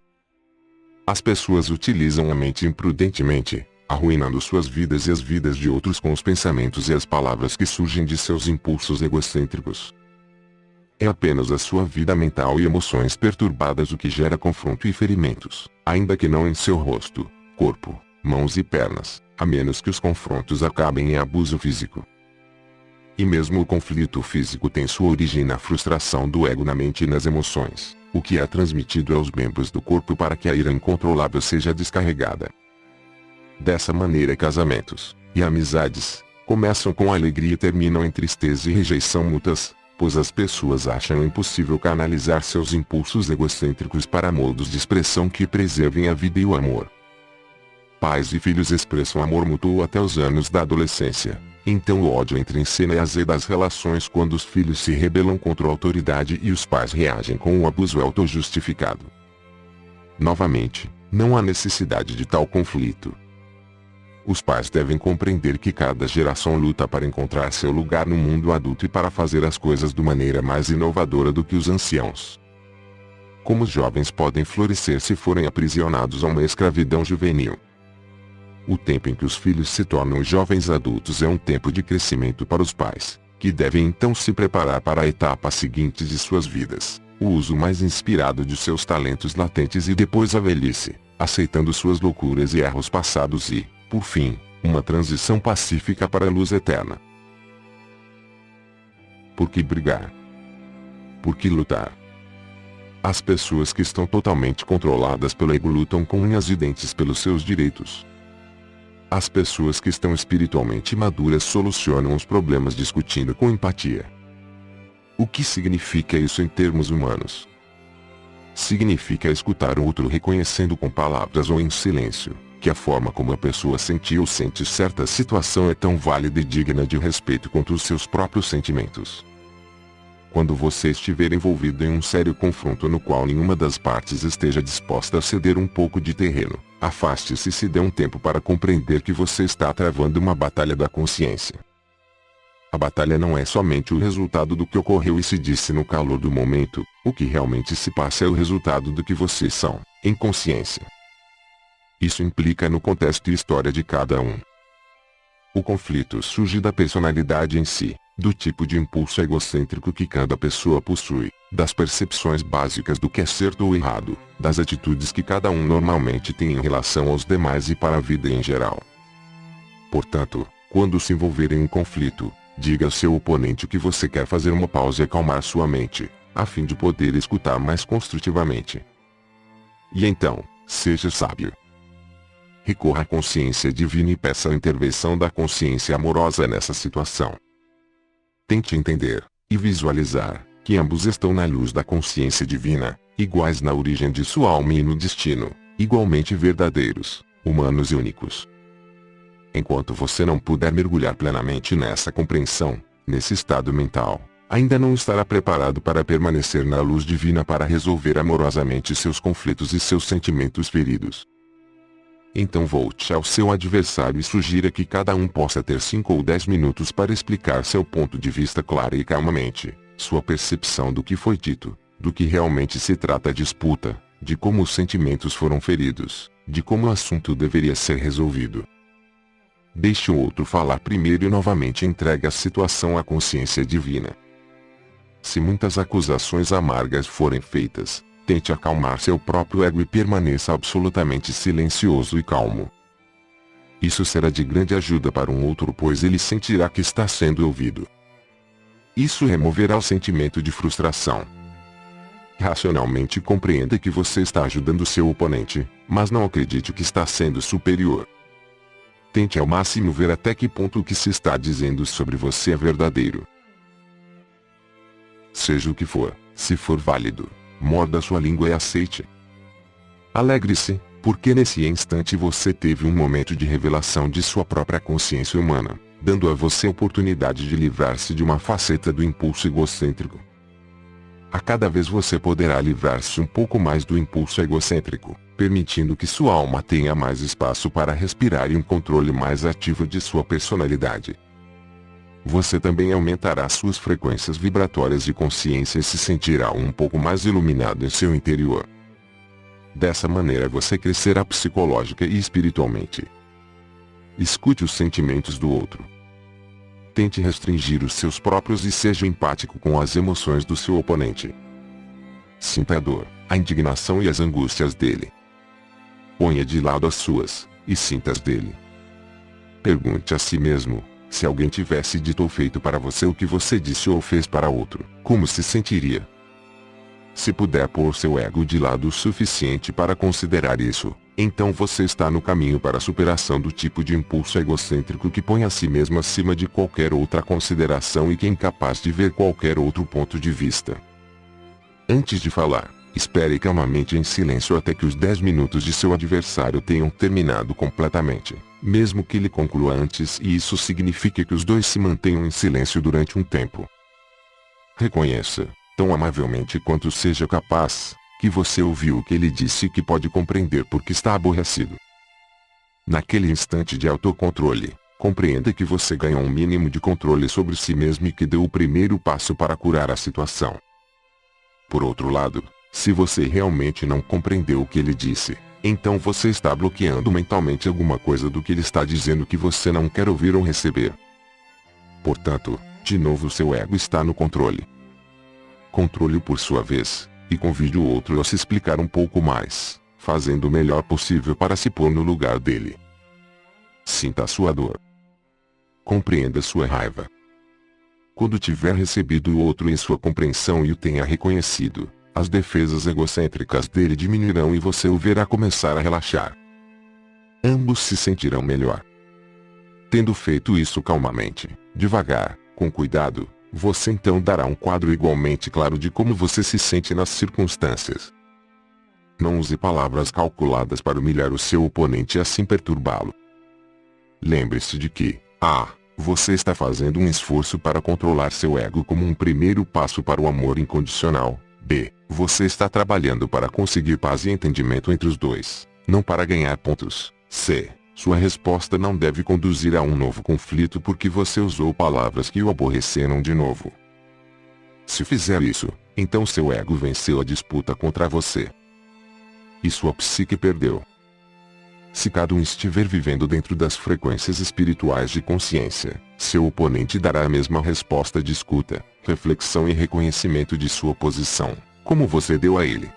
As pessoas utilizam a mente imprudentemente, arruinando suas vidas e as vidas de outros com os pensamentos e as palavras que surgem de seus impulsos egocêntricos. É apenas a sua vida mental e emoções perturbadas o que gera confronto e ferimentos, ainda que não em seu rosto, corpo, mãos e pernas, a menos que os confrontos acabem em abuso físico. E mesmo o conflito físico tem sua origem na frustração do ego na mente e nas emoções, o que é transmitido aos membros do corpo para que a ira incontrolável seja descarregada. Dessa maneira casamentos e amizades começam com alegria e terminam em tristeza e rejeição mútuas, pois as pessoas acham impossível canalizar seus impulsos egocêntricos para modos de expressão que preservem a vida e o amor. Pais e filhos expressam amor mútuo até os anos da adolescência, então o ódio entra em cena e azeda as relações quando os filhos se rebelam contra a autoridade e os pais reagem com o abuso autojustificado. Novamente, não há necessidade de tal conflito. Os pais devem compreender que cada geração luta para encontrar seu lugar no mundo adulto e para fazer as coisas de maneira mais inovadora do que os anciãos. Como os jovens podem florescer se forem aprisionados a uma escravidão juvenil? O tempo em que os filhos se tornam jovens adultos é um tempo de crescimento para os pais, que devem então se preparar para a etapa seguinte de suas vidas, o uso mais inspirado de seus talentos latentes e depois a velhice, aceitando suas loucuras e erros passados e, por fim, uma transição pacífica para a luz eterna. Por que brigar? Por que lutar? As pessoas que estão totalmente controladas pelo ego lutam com unhas e dentes pelos seus direitos. As pessoas que estão espiritualmente maduras solucionam os problemas discutindo com empatia. O que significa isso em termos humanos? Significa escutar o outro reconhecendo com palavras ou em silêncio, que a forma como a pessoa sente ou sente certa situação é tão válida e digna de respeito quanto os seus próprios sentimentos. Quando você estiver envolvido em um sério confronto no qual nenhuma das partes esteja disposta a ceder um pouco de terreno, afaste-se e se dê um tempo para compreender que você está travando uma batalha da consciência. A batalha não é somente o resultado do que ocorreu e se disse no calor do momento, o que realmente se passa é o resultado do que vocês são, em consciência. Isso implica no contexto e história de cada um. O conflito surge da personalidade em si, do tipo de impulso egocêntrico que cada pessoa possui, das percepções básicas do que é certo ou errado, das atitudes que cada um normalmente tem em relação aos demais e para a vida em geral. Portanto, quando se envolver em um conflito, diga ao seu oponente que você quer fazer uma pausa e acalmar sua mente, a fim de poder escutar mais construtivamente. E então, seja sábio. Recorra à consciência divina e peça a intervenção da consciência amorosa nessa situação. Tente entender, e visualizar, que ambos estão na luz da consciência divina, iguais na origem de sua alma e no destino, igualmente verdadeiros, humanos e únicos. Enquanto você não puder mergulhar plenamente nessa compreensão, nesse estado mental, ainda não estará preparado para permanecer na luz divina para resolver amorosamente seus conflitos e seus sentimentos feridos. Então volte ao seu adversário e sugira que cada um possa ter 5 ou 10 minutos para explicar seu ponto de vista claro e calmamente, sua percepção do que foi dito, do que realmente se trata a disputa, de como os sentimentos foram feridos, de como o assunto deveria ser resolvido. Deixe o outro falar primeiro e novamente entregue a situação à consciência divina. Se muitas acusações amargas forem feitas, tente acalmar seu próprio ego e permaneça absolutamente silencioso e calmo. Isso será de grande ajuda para um outro, pois ele sentirá que está sendo ouvido. Isso removerá o sentimento de frustração. Racionalmente compreenda que você está ajudando seu oponente, mas não acredite que está sendo superior. Tente ao máximo ver até que ponto o que se está dizendo sobre você é verdadeiro. Seja o que for, se for válido, morda sua língua e aceite. Alegre-se, porque nesse instante você teve um momento de revelação de sua própria consciência humana, dando a você a oportunidade de livrar-se de uma faceta do impulso egocêntrico. A cada vez você poderá livrar-se um pouco mais do impulso egocêntrico, permitindo que sua alma tenha mais espaço para respirar e um controle mais ativo de sua personalidade. Você também aumentará suas frequências vibratórias de consciência e se sentirá um pouco mais iluminado em seu interior. Dessa maneira você crescerá psicológica e espiritualmente. Escute os sentimentos do outro. Tente restringir os seus próprios e seja empático com as emoções do seu oponente. Sinta a dor, a indignação e as angústias dele. Ponha de lado as suas, e sinta as dele. Pergunte a si mesmo, se alguém tivesse dito ou feito para você o que você disse ou fez para outro, como se sentiria? Se puder pôr seu ego de lado o suficiente para considerar isso, então você está no caminho para a superação do tipo de impulso egocêntrico que põe a si mesmo acima de qualquer outra consideração e que é incapaz de ver qualquer outro ponto de vista. Antes de falar, espere calmamente em silêncio até que os 10 minutos de seu adversário tenham terminado completamente, mesmo que ele conclua antes, e isso significa que os dois se mantenham em silêncio durante um tempo. Reconheça, tão amavelmente quanto seja capaz, que você ouviu o que ele disse e que pode compreender porque está aborrecido. Naquele instante de autocontrole, compreenda que você ganhou um mínimo de controle sobre si mesmo e que deu o primeiro passo para curar a situação. Por outro lado, se você realmente não compreendeu o que ele disse, então você está bloqueando mentalmente alguma coisa do que ele está dizendo que você não quer ouvir ou receber. Portanto, de novo seu ego está no controle. Controle-o por sua vez, e convide o outro a se explicar um pouco mais, fazendo o melhor possível para se pôr no lugar dele. Sinta a sua dor. Compreenda sua raiva. Quando tiver recebido o outro em sua compreensão e o tenha reconhecido, as defesas egocêntricas dele diminuirão e você o verá começar a relaxar. Ambos se sentirão melhor. Tendo feito isso calmamente, devagar, com cuidado, você então dará um quadro igualmente claro de como você se sente nas circunstâncias. Não use palavras calculadas para humilhar o seu oponente e assim perturbá-lo. Lembre-se de que, você está fazendo um esforço para controlar seu ego como um primeiro passo para o amor incondicional. B. Você está trabalhando para conseguir paz e entendimento entre os dois, não para ganhar pontos. C. Sua resposta não deve conduzir a um novo conflito porque você usou palavras que o aborreceram de novo. Se fizer isso, então seu ego venceu a disputa contra você. E sua psique perdeu. Se cada um estiver vivendo dentro das frequências espirituais de consciência, seu oponente dará a mesma resposta de escuta, reflexão e reconhecimento de sua posição, como você deu a ele.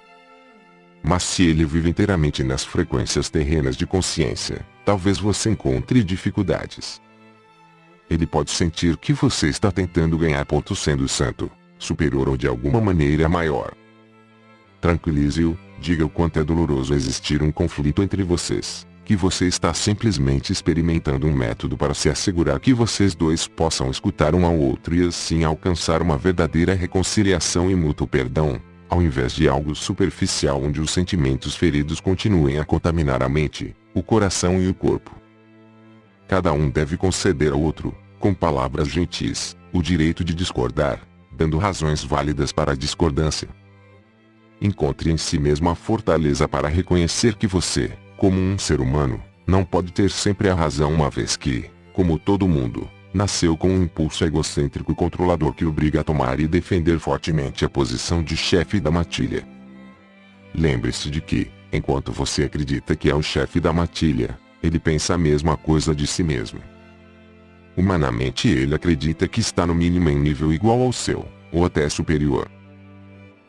Mas se ele vive inteiramente nas frequências terrenas de consciência, talvez você encontre dificuldades. Ele pode sentir que você está tentando ganhar pontos sendo santo, superior ou de alguma maneira maior. Tranquilize-o, diga o quanto é doloroso existir um conflito entre vocês, que você está simplesmente experimentando um método para se assegurar que vocês dois possam escutar um ao outro e assim alcançar uma verdadeira reconciliação e mútuo perdão, ao invés de algo superficial onde os sentimentos feridos continuem a contaminar a mente, o coração e o corpo. Cada um deve conceder ao outro, com palavras gentis, o direito de discordar, dando razões válidas para a discordância. Encontre em si mesmo a fortaleza para reconhecer que você, como um ser humano, não pode ter sempre a razão uma vez que, como todo mundo, nasceu com um impulso egocêntrico controlador que obriga a tomar e defender fortemente a posição de chefe da matilha. Lembre-se de que, enquanto você acredita que é o chefe da matilha, ele pensa a mesma coisa de si mesmo. Humanamente ele acredita que está no mínimo em nível igual ao seu, ou até superior.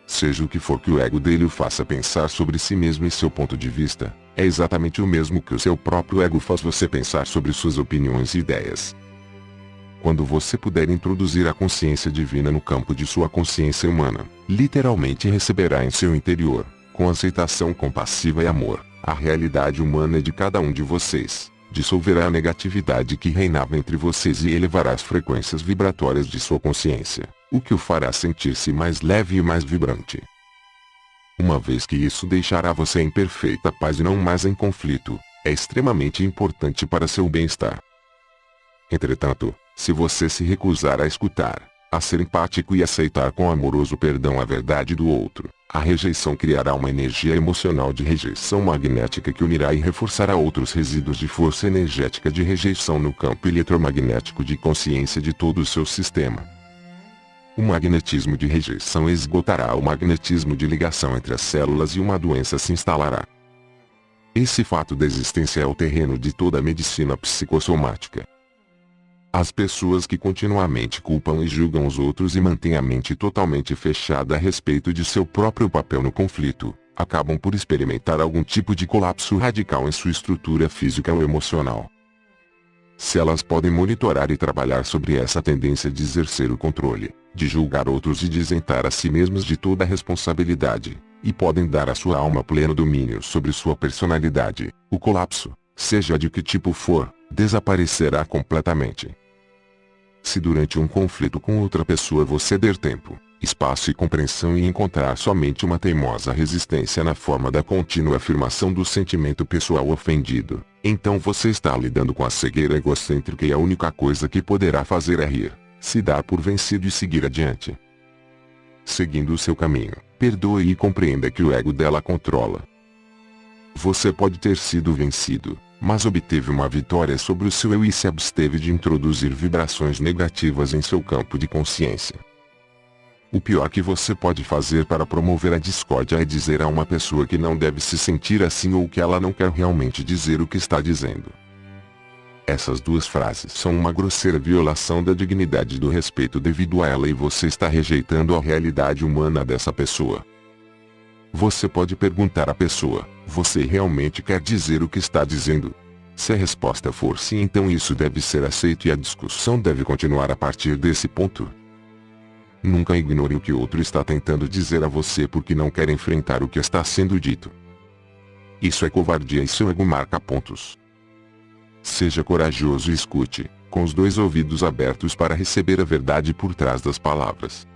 Seja o que for que o ego dele o faça pensar sobre si mesmo e seu ponto de vista, é exatamente o mesmo que o seu próprio ego faz você pensar sobre suas opiniões e ideias. Quando você puder introduzir a consciência divina no campo de sua consciência humana, literalmente receberá em seu interior, com aceitação compassiva e amor, a realidade humana de cada um de vocês, dissolverá a negatividade que reinava entre vocês e elevará as frequências vibratórias de sua consciência, o que o fará sentir-se mais leve e mais vibrante. Uma vez que isso deixará você em perfeita paz e não mais em conflito, é extremamente importante para seu bem-estar. Entretanto, se você se recusar a escutar, a ser empático e aceitar com amoroso perdão a verdade do outro, a rejeição criará uma energia emocional de rejeição magnética que unirá e reforçará outros resíduos de força energética de rejeição no campo eletromagnético de consciência de todo o seu sistema. O magnetismo de rejeição esgotará o magnetismo de ligação entre as células e uma doença se instalará. Esse fato da existência é o terreno de toda a medicina psicossomática. As pessoas que continuamente culpam e julgam os outros e mantêm a mente totalmente fechada a respeito de seu próprio papel no conflito, acabam por experimentar algum tipo de colapso radical em sua estrutura física ou emocional. Se elas podem monitorar e trabalhar sobre essa tendência de exercer o controle, de julgar outros e de isentar a si mesmas de toda a responsabilidade, e podem dar à sua alma pleno domínio sobre sua personalidade, o colapso, seja de que tipo for, desaparecerá completamente. Se durante um conflito com outra pessoa você der tempo, espaço e compreensão e encontrar somente uma teimosa resistência na forma da contínua afirmação do sentimento pessoal ofendido, então você está lidando com a cegueira egocêntrica e a única coisa que poderá fazer é rir, se dar por vencido e seguir adiante. Seguindo o seu caminho, perdoe e compreenda que o ego dela controla. Você pode ter sido vencido, mas obteve uma vitória sobre o seu eu e se absteve de introduzir vibrações negativas em seu campo de consciência. O pior que você pode fazer para promover a discórdia é dizer a uma pessoa que não deve se sentir assim ou que ela não quer realmente dizer o que está dizendo. Essas duas frases são uma grosseira violação da dignidade e do respeito devido a ela e você está rejeitando a realidade humana dessa pessoa. Você pode perguntar à pessoa: você realmente quer dizer o que está dizendo? Se a resposta for sim, então isso deve ser aceito e a discussão deve continuar a partir desse ponto. Nunca ignore o que o outro está tentando dizer a você porque não quer enfrentar o que está sendo dito. Isso é covardia e seu ego marca pontos. Seja corajoso e escute, com os dois ouvidos abertos para receber a verdade por trás das palavras.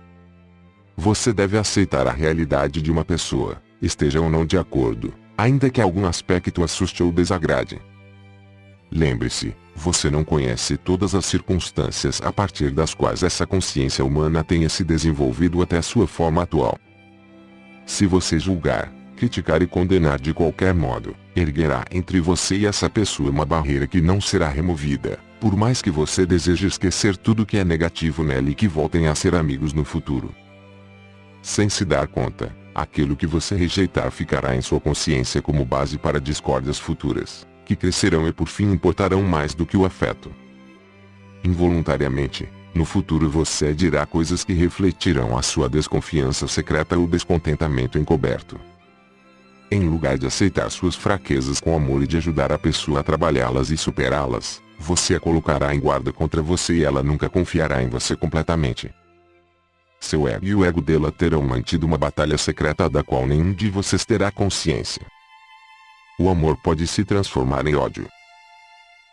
Você deve aceitar a realidade de uma pessoa, esteja ou não de acordo, ainda que algum aspecto assuste ou desagrade. Lembre-se, você não conhece todas as circunstâncias a partir das quais essa consciência humana tenha se desenvolvido até sua forma atual. Se você julgar, criticar e condenar de qualquer modo, erguerá entre você e essa pessoa uma barreira que não será removida, por mais que você deseje esquecer tudo que é negativo nela e que voltem a ser amigos no futuro. Sem se dar conta, aquilo que você rejeitar ficará em sua consciência como base para discórdias futuras, que crescerão e por fim importarão mais do que o afeto. Involuntariamente, no futuro você dirá coisas que refletirão a sua desconfiança secreta ou descontentamento encoberto. Em lugar de aceitar suas fraquezas com amor e de ajudar a pessoa a trabalhá-las e superá-las, você a colocará em guarda contra você e ela nunca confiará em você completamente. Seu ego e o ego dela terão mantido uma batalha secreta da qual nenhum de vocês terá consciência. O amor pode se transformar em ódio.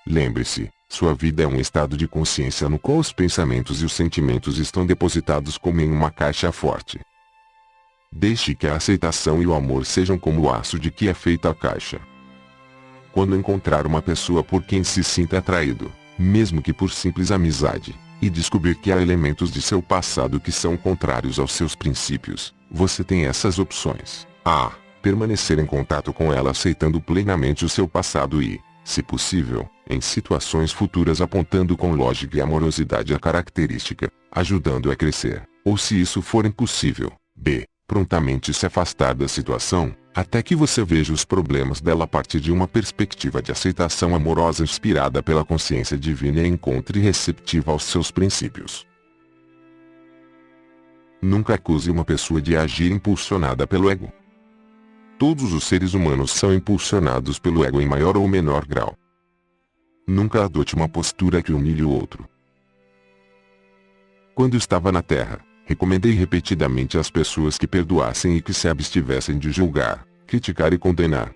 Lembre-se, sua vida é um estado de consciência no qual os pensamentos e os sentimentos estão depositados como em uma caixa forte. Deixe que a aceitação e o amor sejam como o aço de que é feita a caixa. Quando encontrar uma pessoa por quem se sinta atraído, mesmo que por simples amizade, e descobrir que há elementos de seu passado que são contrários aos seus princípios, você tem essas opções. A. Permanecer em contato com ela aceitando plenamente o seu passado e, se possível, em situações futuras apontando com lógica e amorosidade a característica, ajudando a crescer, ou se isso for impossível, B. Prontamente se afastar da situação, até que você veja os problemas dela a partir de uma perspectiva de aceitação amorosa inspirada pela consciência divina e encontre receptiva aos seus princípios. Nunca acuse uma pessoa de agir impulsionada pelo ego. Todos os seres humanos são impulsionados pelo ego em maior ou menor grau. Nunca adote uma postura que humilhe o outro. Quando estava na Terra, recomendei repetidamente às pessoas que perdoassem e que se abstivessem de julgar, criticar e condenar.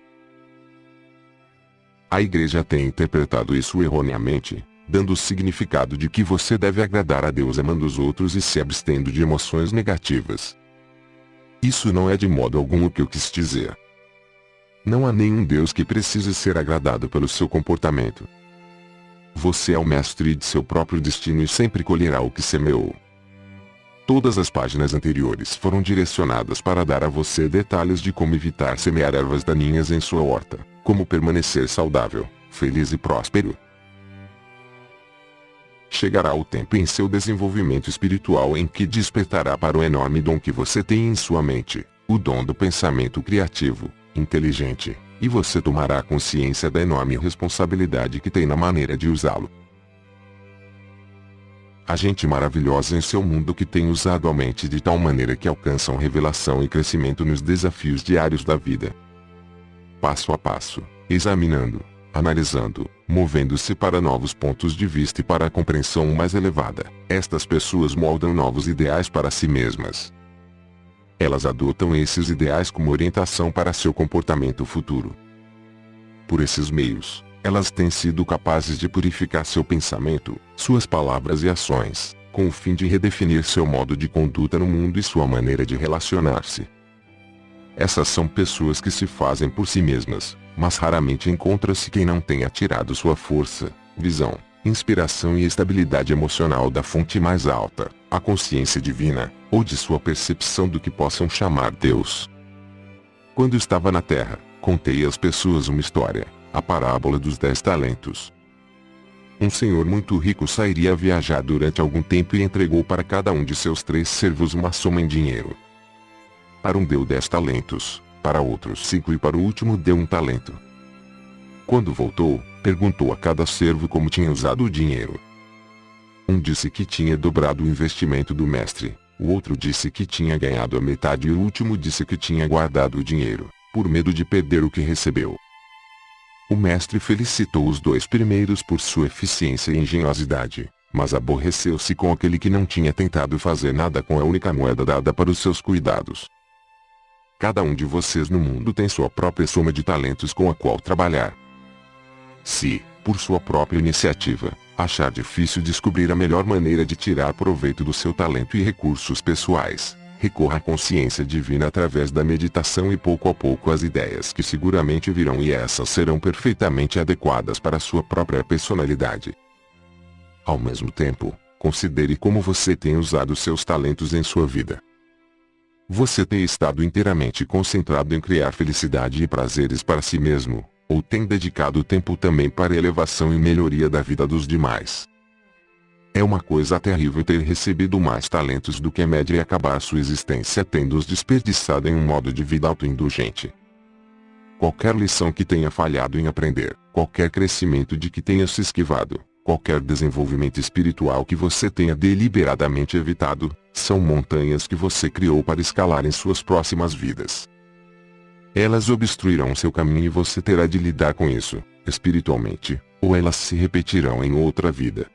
A Igreja tem interpretado isso erroneamente, dando o significado de que você deve agradar a Deus amando os outros e se abstendo de emoções negativas. Isso não é de modo algum o que eu quis dizer. Não há nenhum Deus que precise ser agradado pelo seu comportamento. Você é o mestre de seu próprio destino e sempre colherá o que semeou. Todas as páginas anteriores foram direcionadas para dar a você detalhes de como evitar semear ervas daninhas em sua horta, como permanecer saudável, feliz e próspero. Chegará o tempo em seu desenvolvimento espiritual em que despertará para o enorme dom que você tem em sua mente, o dom do pensamento criativo, inteligente, e você tomará consciência da enorme responsabilidade que tem na maneira de usá-lo. Há gente maravilhosa em seu mundo que tem usado a mente de tal maneira que alcançam revelação e crescimento nos desafios diários da vida. Passo a passo, examinando, analisando, movendo-se para novos pontos de vista e para a compreensão mais elevada, estas pessoas moldam novos ideais para si mesmas. Elas adotam esses ideais como orientação para seu comportamento futuro. Por esses meios, elas têm sido capazes de purificar seu pensamento, suas palavras e ações, com o fim de redefinir seu modo de conduta no mundo e sua maneira de relacionar-se. Essas são pessoas que se fazem por si mesmas, mas raramente encontra-se quem não tenha tirado sua força, visão, inspiração e estabilidade emocional da fonte mais alta, a consciência divina, ou de sua percepção do que possam chamar Deus. Quando estava na Terra, contei às pessoas uma história, a parábola dos 10 talentos. Um senhor muito rico sairia a viajar durante algum tempo e entregou para cada um de seus 3 servos uma soma em dinheiro. Para um deu 10 talentos, para outros 5 e para o último deu 1 talento. Quando voltou, perguntou a cada servo como tinha usado o dinheiro. Um disse que tinha dobrado o investimento do mestre, o outro disse que tinha ganhado a metade e o último disse que tinha guardado o dinheiro, por medo de perder o que recebeu. O mestre felicitou os 2 primeiros por sua eficiência e engenhosidade, mas aborreceu-se com aquele que não tinha tentado fazer nada com a única moeda dada para os seus cuidados. Cada um de vocês no mundo tem sua própria soma de talentos com a qual trabalhar. Se, por sua própria iniciativa, achar difícil descobrir a melhor maneira de tirar proveito do seu talento e recursos pessoais, recorra à consciência divina através da meditação e pouco a pouco as ideias que seguramente virão e essas serão perfeitamente adequadas para a sua própria personalidade. Ao mesmo tempo, considere como você tem usado seus talentos em sua vida. Você tem estado inteiramente concentrado em criar felicidade e prazeres para si mesmo, ou tem dedicado tempo também para a elevação e melhoria da vida dos demais? É uma coisa terrível ter recebido mais talentos do que a média e acabar sua existência tendo-os desperdiçado em um modo de vida autoindulgente. Qualquer lição que tenha falhado em aprender, qualquer crescimento de que tenha se esquivado, qualquer desenvolvimento espiritual que você tenha deliberadamente evitado, são montanhas que você criou para escalar em suas próximas vidas. Elas obstruirão seu caminho e você terá de lidar com isso, espiritualmente, ou elas se repetirão em outra vida.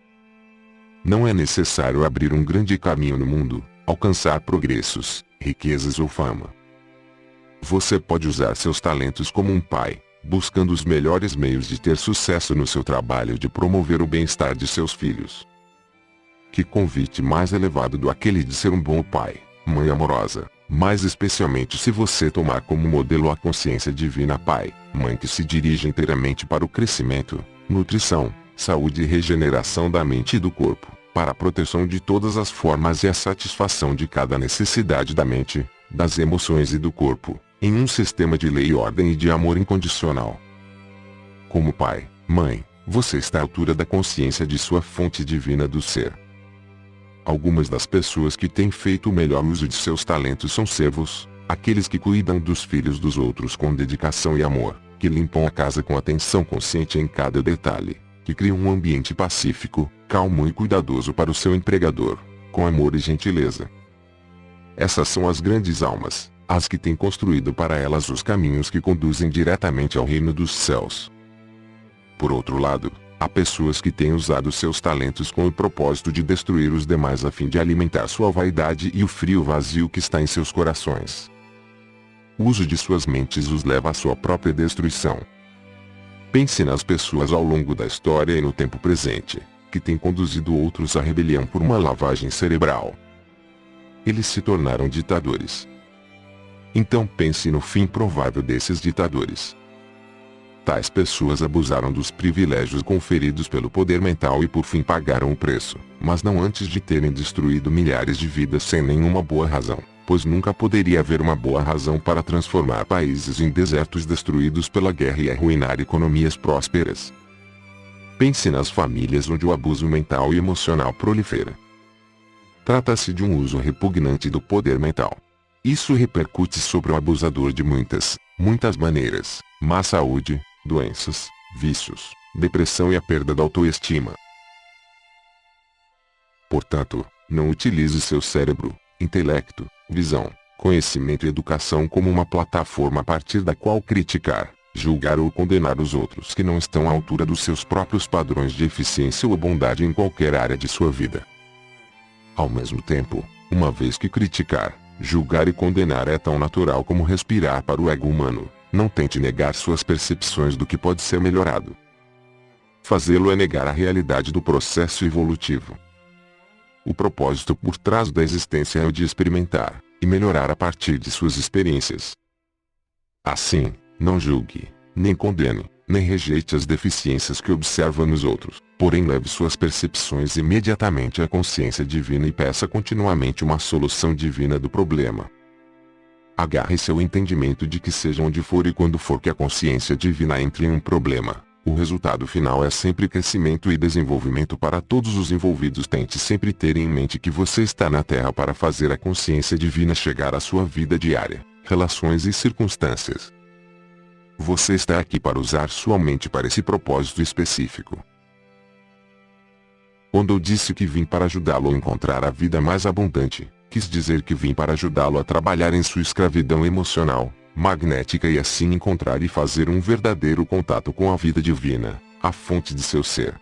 Não é necessário abrir um grande caminho no mundo, alcançar progressos, riquezas ou fama. Você pode usar seus talentos como um pai, buscando os melhores meios de ter sucesso no seu trabalho de promover o bem-estar de seus filhos. Que convite mais elevado do aquele de ser um bom pai, mãe amorosa, mais especialmente se você tomar como modelo a consciência divina pai, mãe que se dirige inteiramente para o crescimento, nutrição, saúde e regeneração da mente e do corpo, para a proteção de todas as formas e a satisfação de cada necessidade da mente, das emoções e do corpo, em um sistema de lei e ordem e de amor incondicional. Como pai, mãe, você está à altura da consciência de sua fonte divina do ser. Algumas das pessoas que têm feito o melhor uso de seus talentos são servos, aqueles que cuidam dos filhos dos outros com dedicação e amor, que limpam a casa com atenção consciente em cada detalhe, que criam um ambiente pacífico, calmo e cuidadoso para o seu empregador, com amor e gentileza. Essas são as grandes almas, as que têm construído para elas os caminhos que conduzem diretamente ao reino dos céus. Por outro lado, há pessoas que têm usado seus talentos com o propósito de destruir os demais a fim de alimentar sua vaidade e o frio vazio que está em seus corações. O uso de suas mentes os leva à sua própria destruição. Pense nas pessoas ao longo da história e no tempo presente, que têm conduzido outros à rebelião por uma lavagem cerebral. Eles se tornaram ditadores. Então pense no fim provável desses ditadores. Tais pessoas abusaram dos privilégios conferidos pelo poder mental e por fim pagaram o preço, mas não antes de terem destruído milhares de vidas sem nenhuma boa razão, pois nunca poderia haver uma boa razão para transformar países em desertos destruídos pela guerra e arruinar economias prósperas. Pense nas famílias onde o abuso mental e emocional prolifera. Trata-se de um uso repugnante do poder mental. Isso repercute sobre o abusador de muitas maneiras: má saúde, doenças, vícios, depressão e a perda da autoestima. Portanto, não utilize seu cérebro, intelecto, visão, conhecimento e educação como uma plataforma a partir da qual criticar, julgar ou condenar os outros que não estão à altura dos seus próprios padrões de eficiência ou bondade em qualquer área de sua vida. Ao mesmo tempo, uma vez que criticar, julgar e condenar é tão natural como respirar para o ego humano, não tente negar suas percepções do que pode ser melhorado. Fazê-lo é negar a realidade do processo evolutivo. O propósito por trás da existência é o de experimentar e melhorar a partir de suas experiências. Assim, não julgue, nem condene, nem rejeite as deficiências que observa nos outros, porém leve suas percepções imediatamente à consciência divina e peça continuamente uma solução divina do problema. Agarre-se ao entendimento de que seja onde for e quando for que a consciência divina entre em um problema, O resultado final é sempre crescimento e desenvolvimento para todos os envolvidos. Tente sempre ter em mente que você está na Terra para fazer a consciência divina chegar à sua vida diária, relações e circunstâncias. Você está aqui para usar sua mente para esse propósito específico. Quando eu disse que vim para ajudá-lo a encontrar a vida mais abundante, quis dizer que vim para ajudá-lo a trabalhar em sua escravidão emocional, magnética e assim encontrar e fazer um verdadeiro contato com a vida divina, a fonte de seu ser.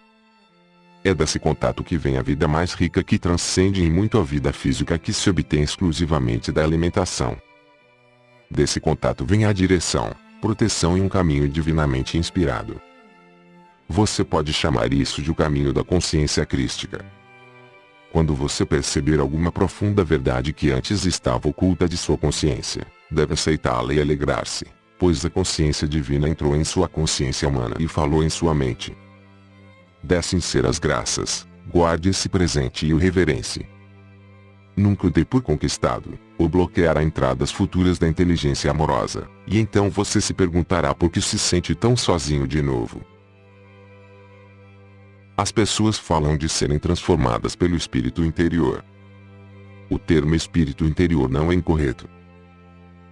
É desse contato que vem a vida mais rica que transcende em muito a vida física que se obtém exclusivamente da alimentação. Desse contato vem a direção, proteção e um caminho divinamente inspirado. Você pode chamar isso de o caminho da consciência crística. Quando você perceber alguma profunda verdade que antes estava oculta de sua consciência, deve aceitá-la e alegrar-se, pois a consciência divina entrou em sua consciência humana e falou em sua mente. Dê sinceras graças, guarde esse presente e o reverence. Nunca o dê por conquistado, ou bloqueará entradas futuras da inteligência amorosa, e então você se perguntará por que se sente tão sozinho de novo. As pessoas falam de serem transformadas pelo espírito interior. O termo espírito interior não é incorreto.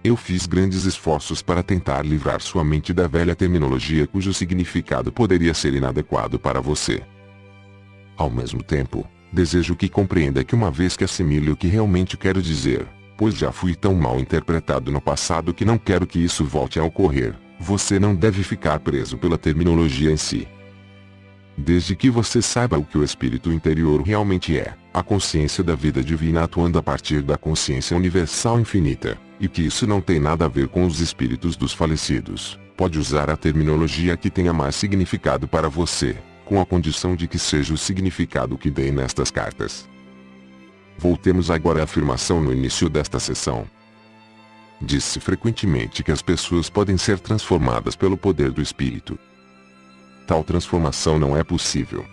Eu fiz grandes esforços para tentar livrar sua mente da velha terminologia cujo significado poderia ser inadequado para você. Ao mesmo tempo, desejo que compreenda que uma vez que assimile o que realmente quero dizer, pois já fui tão mal interpretado no passado que não quero que isso volte a ocorrer, você não deve ficar preso pela terminologia em si. Desde que você saiba o que o espírito interior realmente é, a consciência da vida divina atuando a partir da consciência universal infinita, e que isso não tem nada a ver com os espíritos dos falecidos, pode usar a terminologia que tenha mais significado para você, com a condição de que seja o significado que dei nestas cartas. Voltemos agora à afirmação no início desta sessão. Diz-se frequentemente que as pessoas podem ser transformadas pelo poder do espírito. Tal transformação não é possível.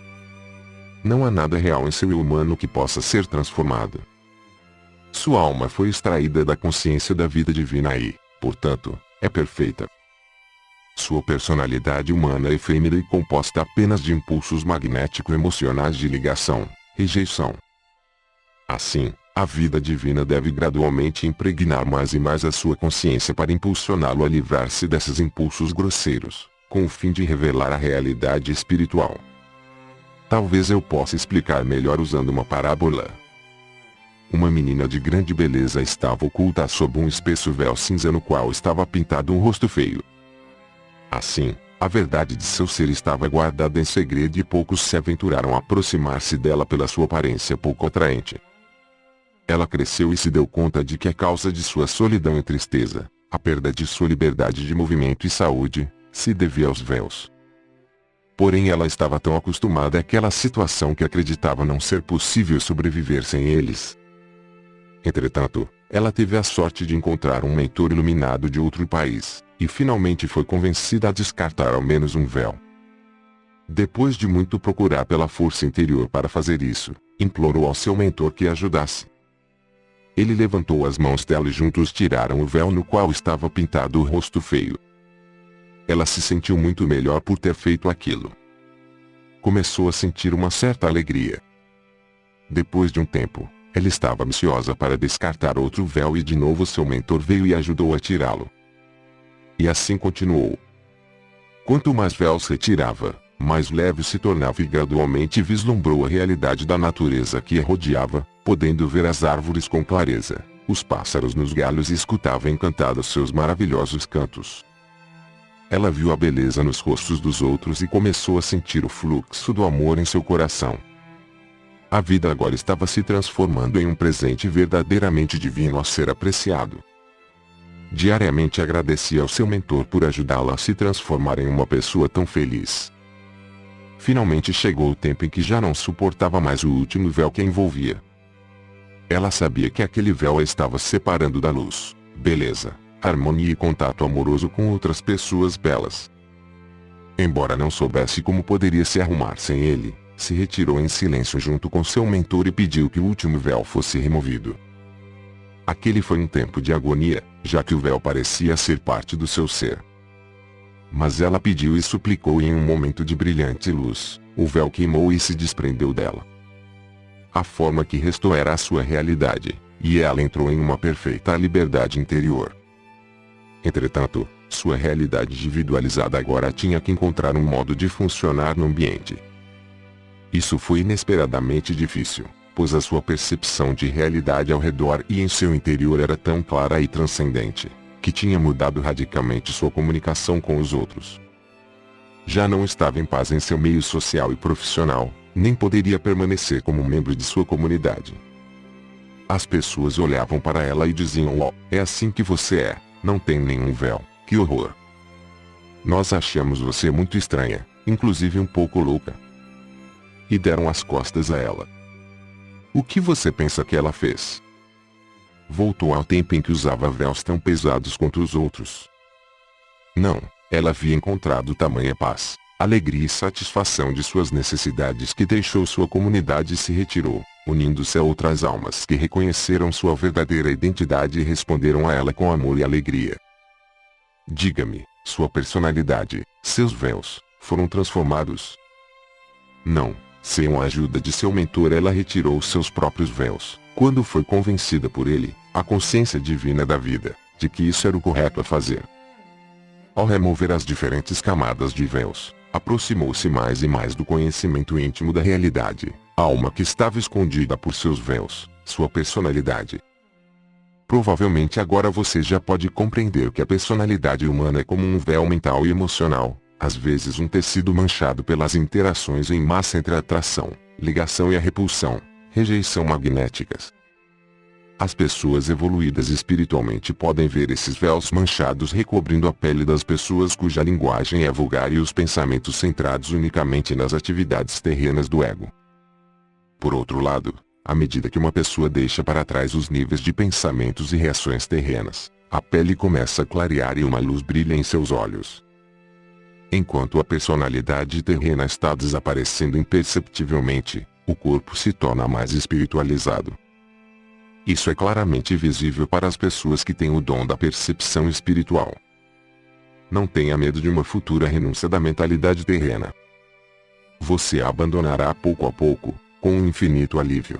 Não há nada real em seu eu humano que possa ser transformado. Sua alma foi extraída da consciência da vida divina e, portanto, é perfeita. Sua personalidade humana é efêmera e composta apenas de impulsos magnético-emocionais de ligação, rejeição. Assim, a vida divina deve gradualmente impregnar mais e mais a sua consciência para impulsioná-lo a livrar-se desses impulsos grosseiros, com o fim de revelar a realidade espiritual. Talvez eu possa explicar melhor usando uma parábola. Uma menina de grande beleza estava oculta sob um espesso véu cinza no qual estava pintado um rosto feio. Assim, a verdade de seu ser estava guardada em segredo e poucos se aventuraram a aproximar-se dela pela sua aparência pouco atraente. Ela cresceu e se deu conta de que a causa de sua solidão e tristeza, a perda de sua liberdade de movimento e saúde, se devia aos véus. Porém ela estava tão acostumada àquela situação que acreditava não ser possível sobreviver sem eles. Entretanto, ela teve a sorte de encontrar um mentor iluminado de outro país, e finalmente foi convencida a descartar ao menos um véu. Depois de muito procurar pela força interior para fazer isso, implorou ao seu mentor que a ajudasse. Ele levantou as mãos dela e juntos tiraram o véu no qual estava pintado o rosto feio. Ela se sentiu muito melhor por ter feito aquilo. Começou a sentir uma certa alegria. Depois de um tempo, ela estava ansiosa para descartar outro véu e de novo seu mentor veio e ajudou a tirá-lo. E assim continuou. Quanto mais véus retirava, mais leve se tornava e gradualmente vislumbrou a realidade da natureza que a rodeava, podendo ver as árvores com clareza, os pássaros nos galhos e escutava encantada seus maravilhosos cantos. Ela viu a beleza nos rostos dos outros e começou a sentir o fluxo do amor em seu coração. A vida agora estava se transformando em um presente verdadeiramente divino a ser apreciado. Diariamente agradecia ao seu mentor por ajudá-la a se transformar em uma pessoa tão feliz. Finalmente chegou o tempo em que já não suportava mais o último véu que a envolvia. Ela sabia que aquele véu a estava separando da luz, beleza, harmonia e contato amoroso com outras pessoas belas. Embora não soubesse como poderia se arrumar sem ele, se retirou em silêncio junto com seu mentor e pediu que o último véu fosse removido. Aquele foi um tempo de agonia, já que o véu parecia ser parte do seu ser. Mas ela pediu e suplicou e em um momento de brilhante luz, o véu queimou e se desprendeu dela. A forma que restou era a sua realidade, e ela entrou em uma perfeita liberdade interior. Entretanto, sua realidade individualizada agora tinha que encontrar um modo de funcionar no ambiente. Isso foi inesperadamente difícil, pois a sua percepção de realidade ao redor e em seu interior era tão clara e transcendente, que tinha mudado radicalmente sua comunicação com os outros. Já não estava em paz em seu meio social e profissional, nem poderia permanecer como membro de sua comunidade. As pessoas olhavam para ela e diziam: "Oh, é assim que você é, não tem nenhum véu, que horror. Nós achamos você muito estranha, inclusive um pouco louca." E deram as costas a ela. O que você pensa que ela fez? Voltou ao tempo em que usava véus tão pesados quanto os outros. Não, ela havia encontrado tamanha paz, alegria e satisfação de suas necessidades que deixou sua comunidade e se retirou, unindo-se a outras almas que reconheceram sua verdadeira identidade e responderam a ela com amor e alegria. Diga-me, sua personalidade, seus véus, foram transformados? Não, sem a ajuda de seu mentor ela retirou seus próprios véus, quando foi convencida por ele, a consciência divina da vida, de que isso era o correto a fazer. Ao remover as diferentes camadas de véus, aproximou-se mais e mais do conhecimento íntimo da realidade, a alma que estava escondida por seus véus, sua personalidade. Provavelmente agora você já pode compreender que a personalidade humana é como um véu mental e emocional, às vezes um tecido manchado pelas interações em massa entre a atração, ligação e a repulsão, rejeição magnéticas. As pessoas evoluídas espiritualmente podem ver esses véus manchados recobrindo a pele das pessoas cuja linguagem é vulgar e os pensamentos centrados unicamente nas atividades terrenas do ego. Por outro lado, à medida que uma pessoa deixa para trás os níveis de pensamentos e reações terrenas, a pele começa a clarear e uma luz brilha em seus olhos. Enquanto a personalidade terrena está desaparecendo imperceptivelmente, o corpo se torna mais espiritualizado. Isso é claramente visível para as pessoas que têm o dom da percepção espiritual. Não tenha medo de uma futura renúncia da mentalidade terrena. Você a abandonará pouco a pouco, com um infinito alívio.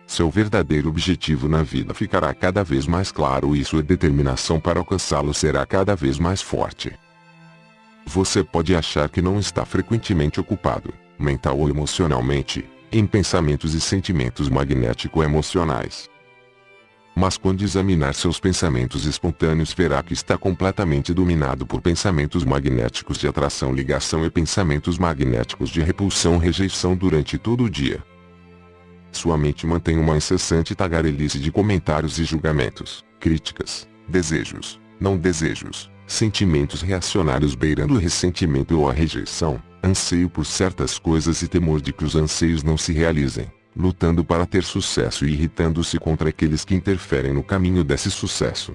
Seu verdadeiro objetivo na vida ficará cada vez mais claro e sua determinação para alcançá-lo será cada vez mais forte. Você pode achar que não está frequentemente ocupado, mental ou emocionalmente, em pensamentos e sentimentos magnético-emocionais. Mas quando examinar seus pensamentos espontâneos verá que está completamente dominado por pensamentos magnéticos de atração, ligação e pensamentos magnéticos de repulsão, rejeição durante todo o dia. Sua mente mantém uma incessante tagarelice de comentários e julgamentos, críticas, desejos, não desejos, sentimentos reacionários beirando o ressentimento ou a rejeição, anseio por certas coisas e temor de que os anseios não se realizem, lutando para ter sucesso e irritando-se contra aqueles que interferem no caminho desse sucesso.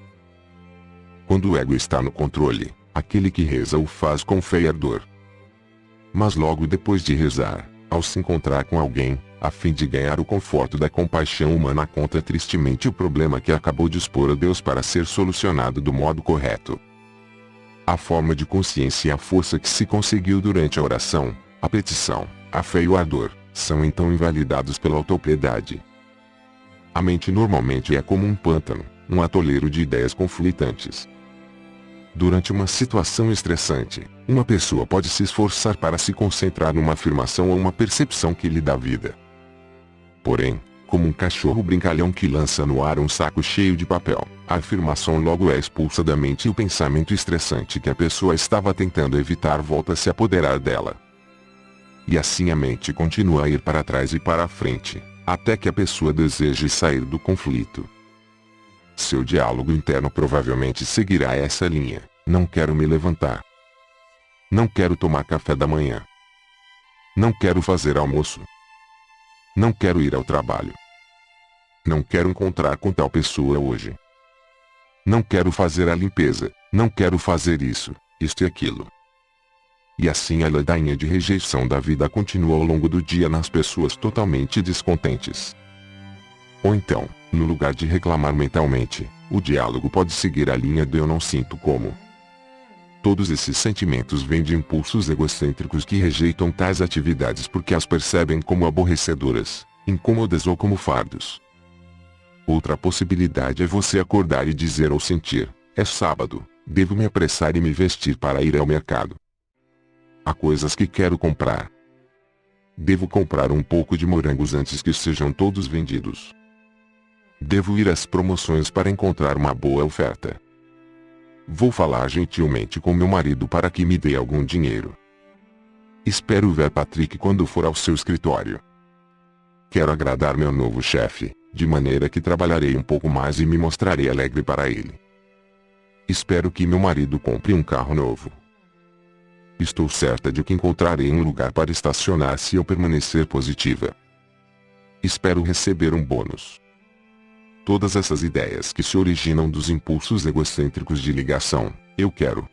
Quando o ego está no controle, aquele que reza o faz com fé e ardor. Mas logo depois de rezar, ao se encontrar com alguém, a fim de ganhar o conforto da compaixão humana, conta tristemente o problema que acabou de expor a Deus para ser solucionado do modo correto. A forma de consciência e a força que se conseguiu durante a oração, a petição, a fé e o ardor, são então invalidados pela autopiedade. A mente normalmente é como um pântano, um atoleiro de ideias conflitantes. Durante uma situação estressante, uma pessoa pode se esforçar para se concentrar numa afirmação ou uma percepção que lhe dá vida. Porém, como um cachorro brincalhão que lança no ar um saco cheio de papel, a afirmação logo é expulsa da mente e o pensamento estressante que a pessoa estava tentando evitar volta a se apoderar dela. E assim a mente continua a ir para trás e para a frente, até que a pessoa deseje sair do conflito. Seu diálogo interno provavelmente seguirá essa linha: não quero me levantar. Não quero tomar café da manhã. Não quero fazer almoço. Não quero ir ao trabalho. Não quero encontrar com tal pessoa hoje. Não quero fazer a limpeza, não quero fazer isso, isto e aquilo. E assim a ladainha de rejeição da vida continua ao longo do dia nas pessoas totalmente descontentes. Ou então, no lugar de reclamar mentalmente, o diálogo pode seguir a linha do eu não sinto como. Todos esses sentimentos vêm de impulsos egocêntricos que rejeitam tais atividades porque as percebem como aborrecedoras, incômodas ou como fardos. Outra possibilidade é você acordar e dizer ou sentir: é sábado, devo me apressar e me vestir para ir ao mercado. Há coisas que quero comprar. Devo comprar um pouco de morangos antes que sejam todos vendidos. Devo ir às promoções para encontrar uma boa oferta. Vou falar gentilmente com meu marido para que me dê algum dinheiro. Espero ver Patrick quando for ao seu escritório. Quero agradar meu novo chefe, de maneira que trabalharei um pouco mais e me mostrarei alegre para ele. Espero que meu marido compre um carro novo. Estou certa de que encontrarei um lugar para estacionar se eu permanecer positiva. Espero receber um bônus. Todas essas ideias que se originam dos impulsos egocêntricos de ligação, eu quero.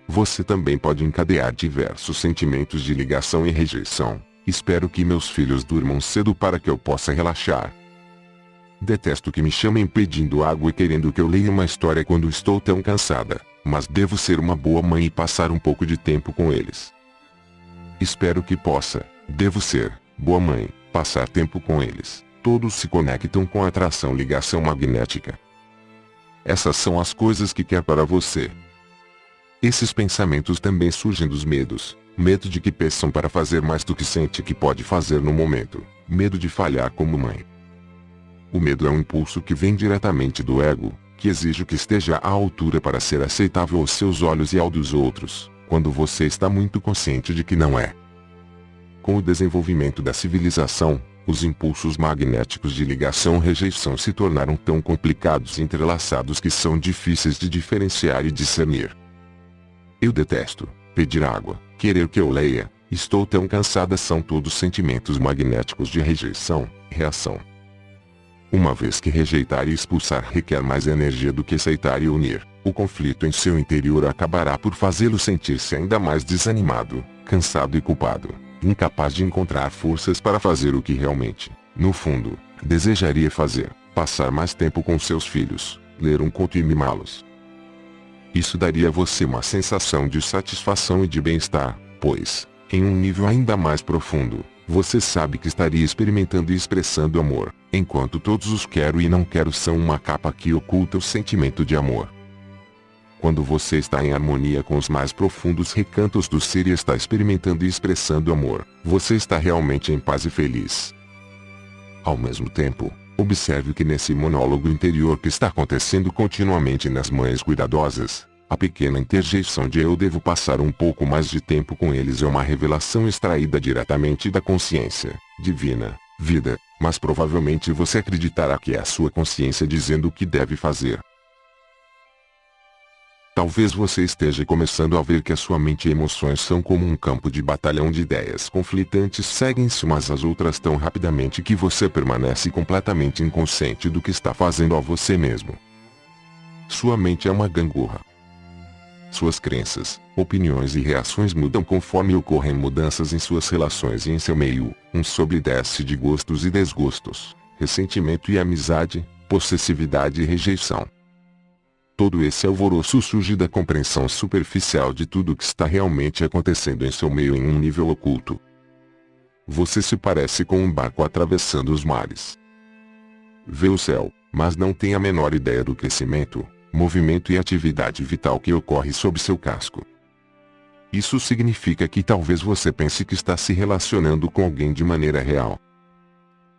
Você também pode encadear diversos sentimentos de ligação e rejeição. Espero que meus filhos durmam cedo para que eu possa relaxar. Detesto que me chamem pedindo água e querendo que eu leia uma história quando estou tão cansada, mas devo ser uma boa mãe e passar um pouco de tempo com eles. Espero que possa, devo ser, boa mãe, passar tempo com eles. Todos se conectam com a atração-ligação magnética. Essas são as coisas que quer para você. Esses pensamentos também surgem dos medos. Medo de que peçam para fazer mais do que sente que pode fazer no momento. Medo de falhar como mãe. O medo é um impulso que vem diretamente do ego, que exige que esteja à altura para ser aceitável aos seus olhos e ao dos outros, quando você está muito consciente de que não é. Com o desenvolvimento da civilização, os impulsos magnéticos de ligação e rejeição se tornaram tão complicados e entrelaçados que são difíceis de diferenciar e discernir. Eu detesto pedir água, querer que eu leia, estou tão cansada são todos sentimentos magnéticos de rejeição, reação. Uma vez que rejeitar e expulsar requer mais energia do que aceitar e unir, o conflito em seu interior acabará por fazê-lo sentir-se ainda mais desanimado, cansado e culpado, incapaz de encontrar forças para fazer o que realmente, no fundo, desejaria fazer: passar mais tempo com seus filhos, ler um conto e mimá-los. Isso daria a você uma sensação de satisfação e de bem-estar, pois, em um nível ainda mais profundo, você sabe que estaria experimentando e expressando amor, enquanto todos os quero e não quero são uma capa que oculta o sentimento de amor. Quando você está em harmonia com os mais profundos recantos do ser e está experimentando e expressando amor, você está realmente em paz e feliz. Ao mesmo tempo, observe que nesse monólogo interior que está acontecendo continuamente nas mães cuidadosas, a pequena interjeição de eu devo passar um pouco mais de tempo com eles é uma revelação extraída diretamente da consciência divina, vida, mas provavelmente você acreditará que é a sua consciência dizendo o que deve fazer. Talvez você esteja começando a ver que a sua mente e emoções são como um campo de batalha onde ideias conflitantes seguem-se umas às outras tão rapidamente que você permanece completamente inconsciente do que está fazendo a você mesmo. Sua mente é uma gangorra. Suas crenças, opiniões e reações mudam conforme ocorrem mudanças em suas relações e em seu meio, um sobe e desce de gostos e desgostos, ressentimento e amizade, possessividade e rejeição. Todo esse alvoroço surge da compreensão superficial de tudo o que está realmente acontecendo em seu meio em um nível oculto. Você se parece com um barco atravessando os mares. Vê o céu, mas não tem a menor ideia do crescimento, movimento e atividade vital que ocorre sob seu casco. Isso significa que talvez você pense que está se relacionando com alguém de maneira real.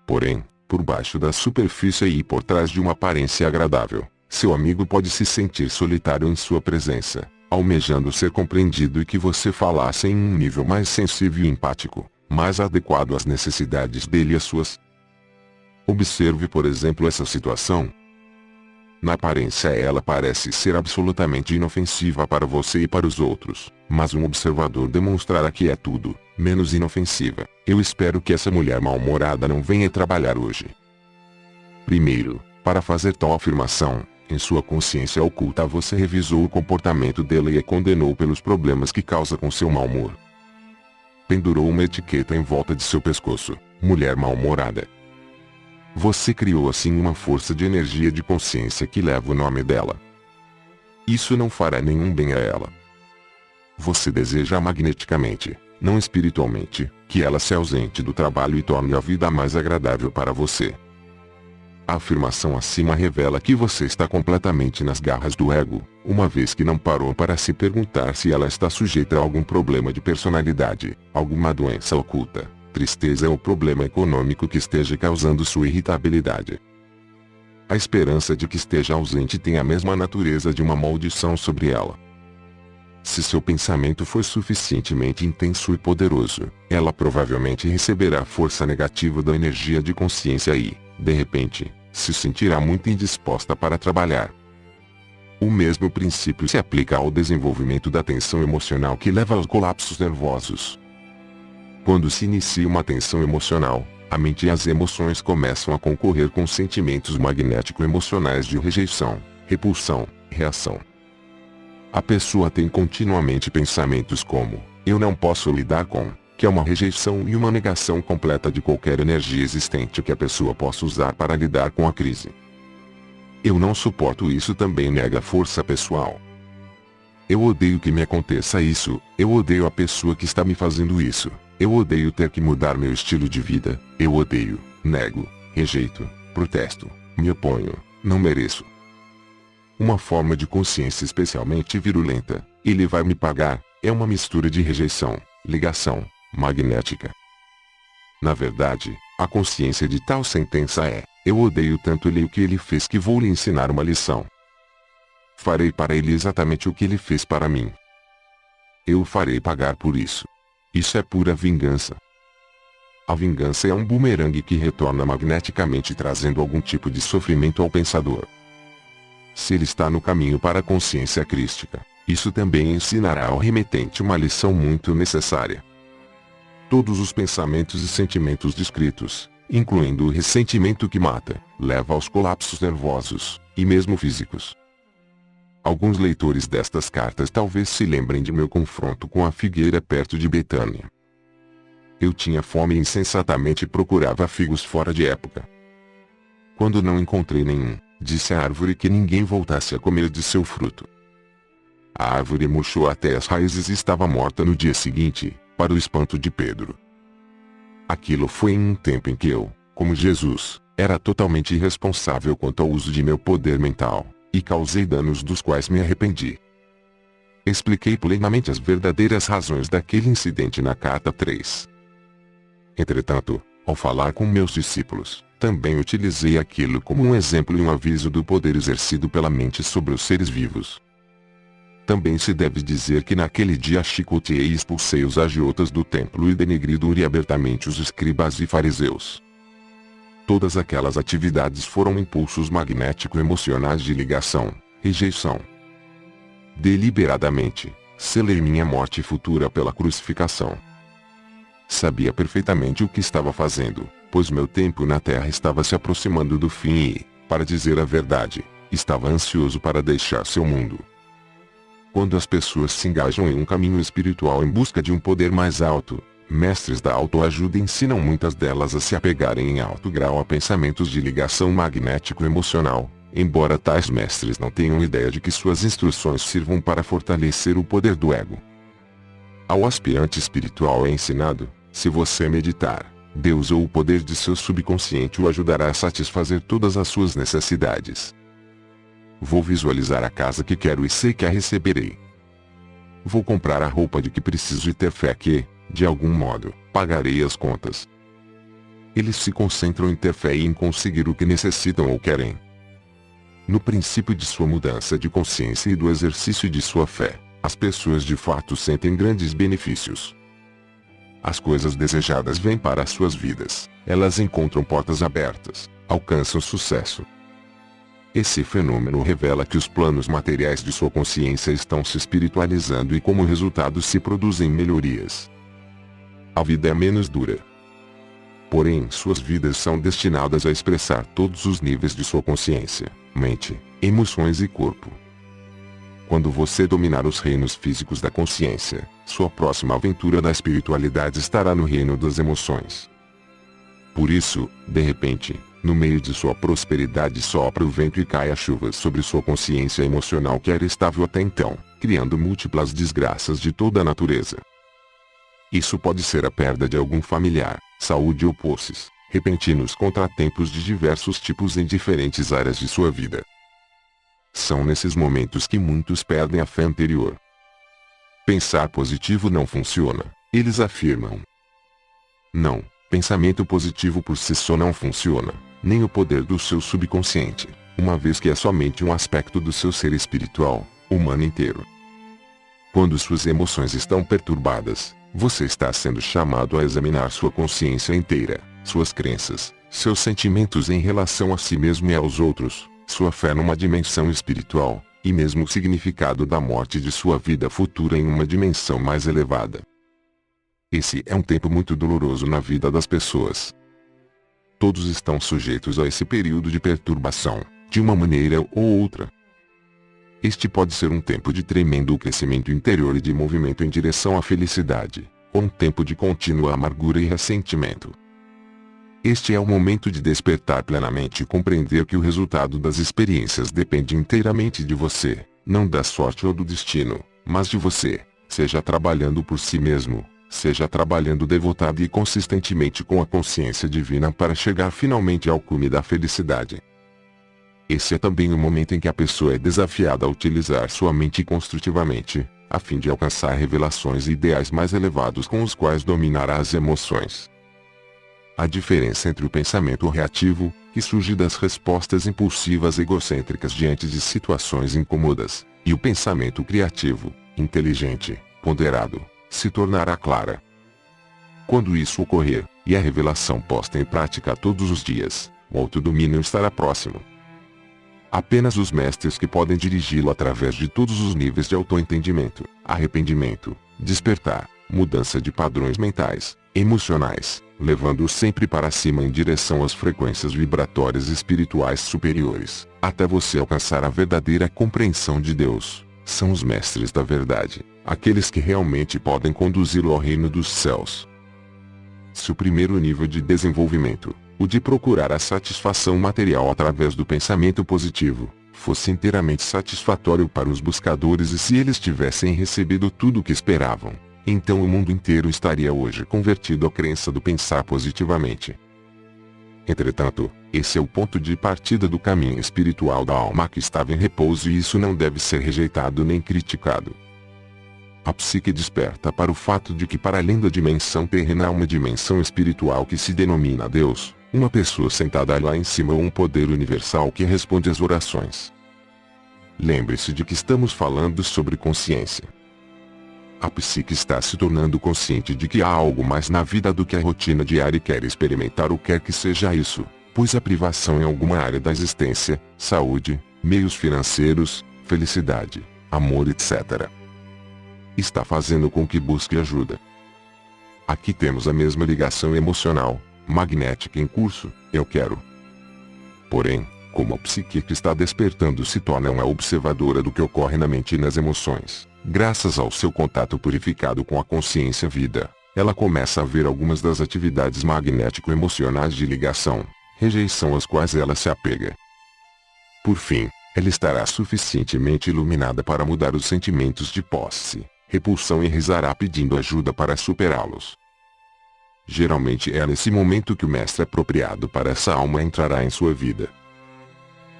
Porém, por baixo da superfície e por trás de uma aparência agradável, seu amigo pode se sentir solitário em sua presença, almejando ser compreendido e que você falasse em um nível mais sensível e empático, mais adequado às necessidades dele e às suas. Observe por exemplo essa situação. Na aparência ela parece ser absolutamente inofensiva para você e para os outros, mas um observador demonstrará que é tudo, menos inofensiva. Eu espero que essa mulher mal-humorada não venha trabalhar hoje. Primeiro, para fazer tal afirmação, em sua consciência oculta você revisou o comportamento dela e a condenou pelos problemas que causa com seu mau humor. Pendurou uma etiqueta em volta de seu pescoço, mulher mal-humorada. Você criou assim uma força de energia de consciência que leva o nome dela. Isso não fará nenhum bem a ela. Você deseja magneticamente, não espiritualmente, que ela se ausente do trabalho e torne a vida mais agradável para você. A afirmação acima revela que você está completamente nas garras do ego, uma vez que não parou para se perguntar se ela está sujeita a algum problema de personalidade, alguma doença oculta, tristeza ou problema econômico que esteja causando sua irritabilidade. A esperança de que esteja ausente tem a mesma natureza de uma maldição sobre ela. Se seu pensamento for suficientemente intenso e poderoso, ela provavelmente receberá a força negativa da energia de consciência e, de repente, se sentirá muito indisposta para trabalhar. O mesmo princípio se aplica ao desenvolvimento da tensão emocional que leva aos colapsos nervosos. Quando se inicia uma tensão emocional, a mente e as emoções começam a concorrer com sentimentos magnético-emocionais de rejeição, repulsão, reação. A pessoa tem continuamente pensamentos como, eu não posso lidar com, que é uma rejeição e uma negação completa de qualquer energia existente que a pessoa possa usar para lidar com a crise. Eu não suporto isso também nega força pessoal. Eu odeio que me aconteça isso, eu odeio a pessoa que está me fazendo isso, eu odeio ter que mudar meu estilo de vida, eu odeio, nego, rejeito, protesto, me oponho, não mereço. Uma forma de consciência especialmente virulenta, ele vai me pagar, é uma mistura de rejeição, ligação, magnética. Na verdade, a consciência de tal sentença é, eu odeio tanto ele e o que ele fez que vou lhe ensinar uma lição. Farei para ele exatamente o que ele fez para mim. Eu o farei pagar por isso. Isso é pura vingança. A vingança é um bumerangue que retorna magneticamente trazendo algum tipo de sofrimento ao pensador. Se ele está no caminho para a consciência crística, isso também ensinará ao remetente uma lição muito necessária. Todos os pensamentos e sentimentos descritos, incluindo o ressentimento que mata, levam aos colapsos nervosos, e mesmo físicos. Alguns leitores destas cartas talvez se lembrem de meu confronto com a figueira perto de Betânia. Eu tinha fome e insensatamente procurava figos fora de época. Quando não encontrei nenhum, disse à árvore que ninguém voltasse a comer de seu fruto. A árvore murchou até as raízes e estava morta no dia seguinte, para o espanto de Pedro. Aquilo foi em um tempo em que eu, como Jesus, era totalmente irresponsável quanto ao uso de meu poder mental, e causei danos dos quais me arrependi. Expliquei plenamente as verdadeiras razões daquele incidente na carta 3. Entretanto, ao falar com meus discípulos, também utilizei aquilo como um exemplo e um aviso do poder exercido pela mente sobre os seres vivos. Também se deve dizer que naquele dia chicoteei e expulsei os agiotas do templo e denegri dura e abertamente os escribas e fariseus. Todas aquelas atividades foram impulsos magnético-emocionais de ligação, rejeição. Deliberadamente, selei minha morte futura pela crucificação. Sabia perfeitamente o que estava fazendo, pois meu tempo na Terra estava se aproximando do fim e, para dizer a verdade, estava ansioso para deixar seu mundo. Quando as pessoas se engajam em um caminho espiritual em busca de um poder mais alto, mestres da autoajuda ensinam muitas delas a se apegarem em alto grau a pensamentos de ligação magnético-emocional, embora tais mestres não tenham ideia de que suas instruções sirvam para fortalecer o poder do ego. Ao aspirante espiritual é ensinado, se você meditar, Deus ou o poder de seu subconsciente o ajudará a satisfazer todas as suas necessidades. Vou visualizar a casa que quero e sei que a receberei. Vou comprar a roupa de que preciso e ter fé que, de algum modo, pagarei as contas. Eles se concentram em ter fé e em conseguir o que necessitam ou querem. No princípio de sua mudança de consciência e do exercício de sua fé, as pessoas de fato sentem grandes benefícios. As coisas desejadas vêm para as suas vidas, elas encontram portas abertas, alcançam sucesso. Esse fenômeno revela que os planos materiais de sua consciência estão se espiritualizando e como resultado se produzem melhorias. A vida é menos dura. Porém, suas vidas são destinadas a expressar todos os níveis de sua consciência, mente, emoções e corpo. Quando você dominar os reinos físicos da consciência, sua próxima aventura da espiritualidade estará no reino das emoções. Por isso, de repente, no meio de sua prosperidade sopra o vento e cai a chuva sobre sua consciência emocional que era estável até então, criando múltiplas desgraças de toda a natureza. Isso pode ser a perda de algum familiar, saúde ou posses, repentinos contratempos de diversos tipos em diferentes áreas de sua vida. São nesses momentos que muitos perdem a fé anterior. Pensar positivo não funciona, eles afirmam. Não, pensamento positivo por si só não funciona, nem o poder do seu subconsciente, uma vez que é somente um aspecto do seu ser espiritual, humano inteiro. Quando suas emoções estão perturbadas, você está sendo chamado a examinar sua consciência inteira, suas crenças, seus sentimentos em relação a si mesmo e aos outros, sua fé numa dimensão espiritual, e mesmo o significado da morte de sua vida futura em uma dimensão mais elevada. Esse é um tempo muito doloroso na vida das pessoas. Todos estão sujeitos a esse período de perturbação, de uma maneira ou outra. Este pode ser um tempo de tremendo crescimento interior e de movimento em direção à felicidade, ou um tempo de contínua amargura e ressentimento. Este é o momento de despertar plenamente e compreender que o resultado das experiências depende inteiramente de você, não da sorte ou do destino, mas de você, seja trabalhando por si mesmo, seja trabalhando devotado e consistentemente com a consciência divina para chegar finalmente ao cume da felicidade. Esse é também o momento em que a pessoa é desafiada a utilizar sua mente construtivamente, a fim de alcançar revelações e ideais mais elevados com os quais dominará as emoções. A diferença entre o pensamento reativo, que surge das respostas impulsivas e egocêntricas diante de situações incômodas, e o pensamento criativo, inteligente, ponderado, se tornará clara. Quando isso ocorrer, e a revelação posta em prática todos os dias, o autodomínio estará próximo. Apenas os mestres que podem dirigi-lo através de todos os níveis de autoentendimento, arrependimento, despertar, mudança de padrões mentais, emocionais, levando-o sempre para cima em direção às frequências vibratórias espirituais superiores, até você alcançar a verdadeira compreensão de Deus, são os mestres da verdade, aqueles que realmente podem conduzi-lo ao reino dos céus. Se o primeiro nível de desenvolvimento, o de procurar a satisfação material através do pensamento positivo, fosse inteiramente satisfatório para os buscadores e se eles tivessem recebido tudo o que esperavam, então o mundo inteiro estaria hoje convertido à crença do pensar positivamente. Entretanto, esse é o ponto de partida do caminho espiritual da alma que estava em repouso e isso não deve ser rejeitado nem criticado. A psique desperta para o fato de que para além da dimensão terrena há uma dimensão espiritual que se denomina Deus, uma pessoa sentada lá em cima ou um poder universal que responde às orações. Lembre-se de que estamos falando sobre consciência. A psique está se tornando consciente de que há algo mais na vida do que a rotina diária e quer experimentar o que quer que seja isso, pois a privação em alguma área da existência, saúde, meios financeiros, felicidade, amor etc. está fazendo com que busque ajuda. Aqui temos a mesma ligação emocional, magnética em curso, eu quero. Porém, como a psique que está despertando se torna uma observadora do que ocorre na mente e nas emoções, graças ao seu contato purificado com a consciência vida, ela começa a ver algumas das atividades magnético-emocionais de ligação, rejeição às quais ela se apega. Por fim, ela estará suficientemente iluminada para mudar os sentimentos de posse, repulsão e rezará pedindo ajuda para superá-los. Geralmente é nesse momento que o mestre apropriado para essa alma entrará em sua vida.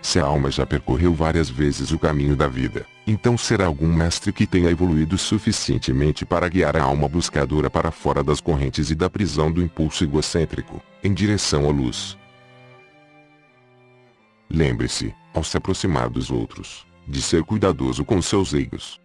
Se a alma já percorreu várias vezes o caminho da vida, então será algum mestre que tenha evoluído suficientemente para guiar a alma buscadora para fora das correntes e da prisão do impulso egocêntrico, em direção à luz. Lembre-se, ao se aproximar dos outros, de ser cuidadoso com seus egos.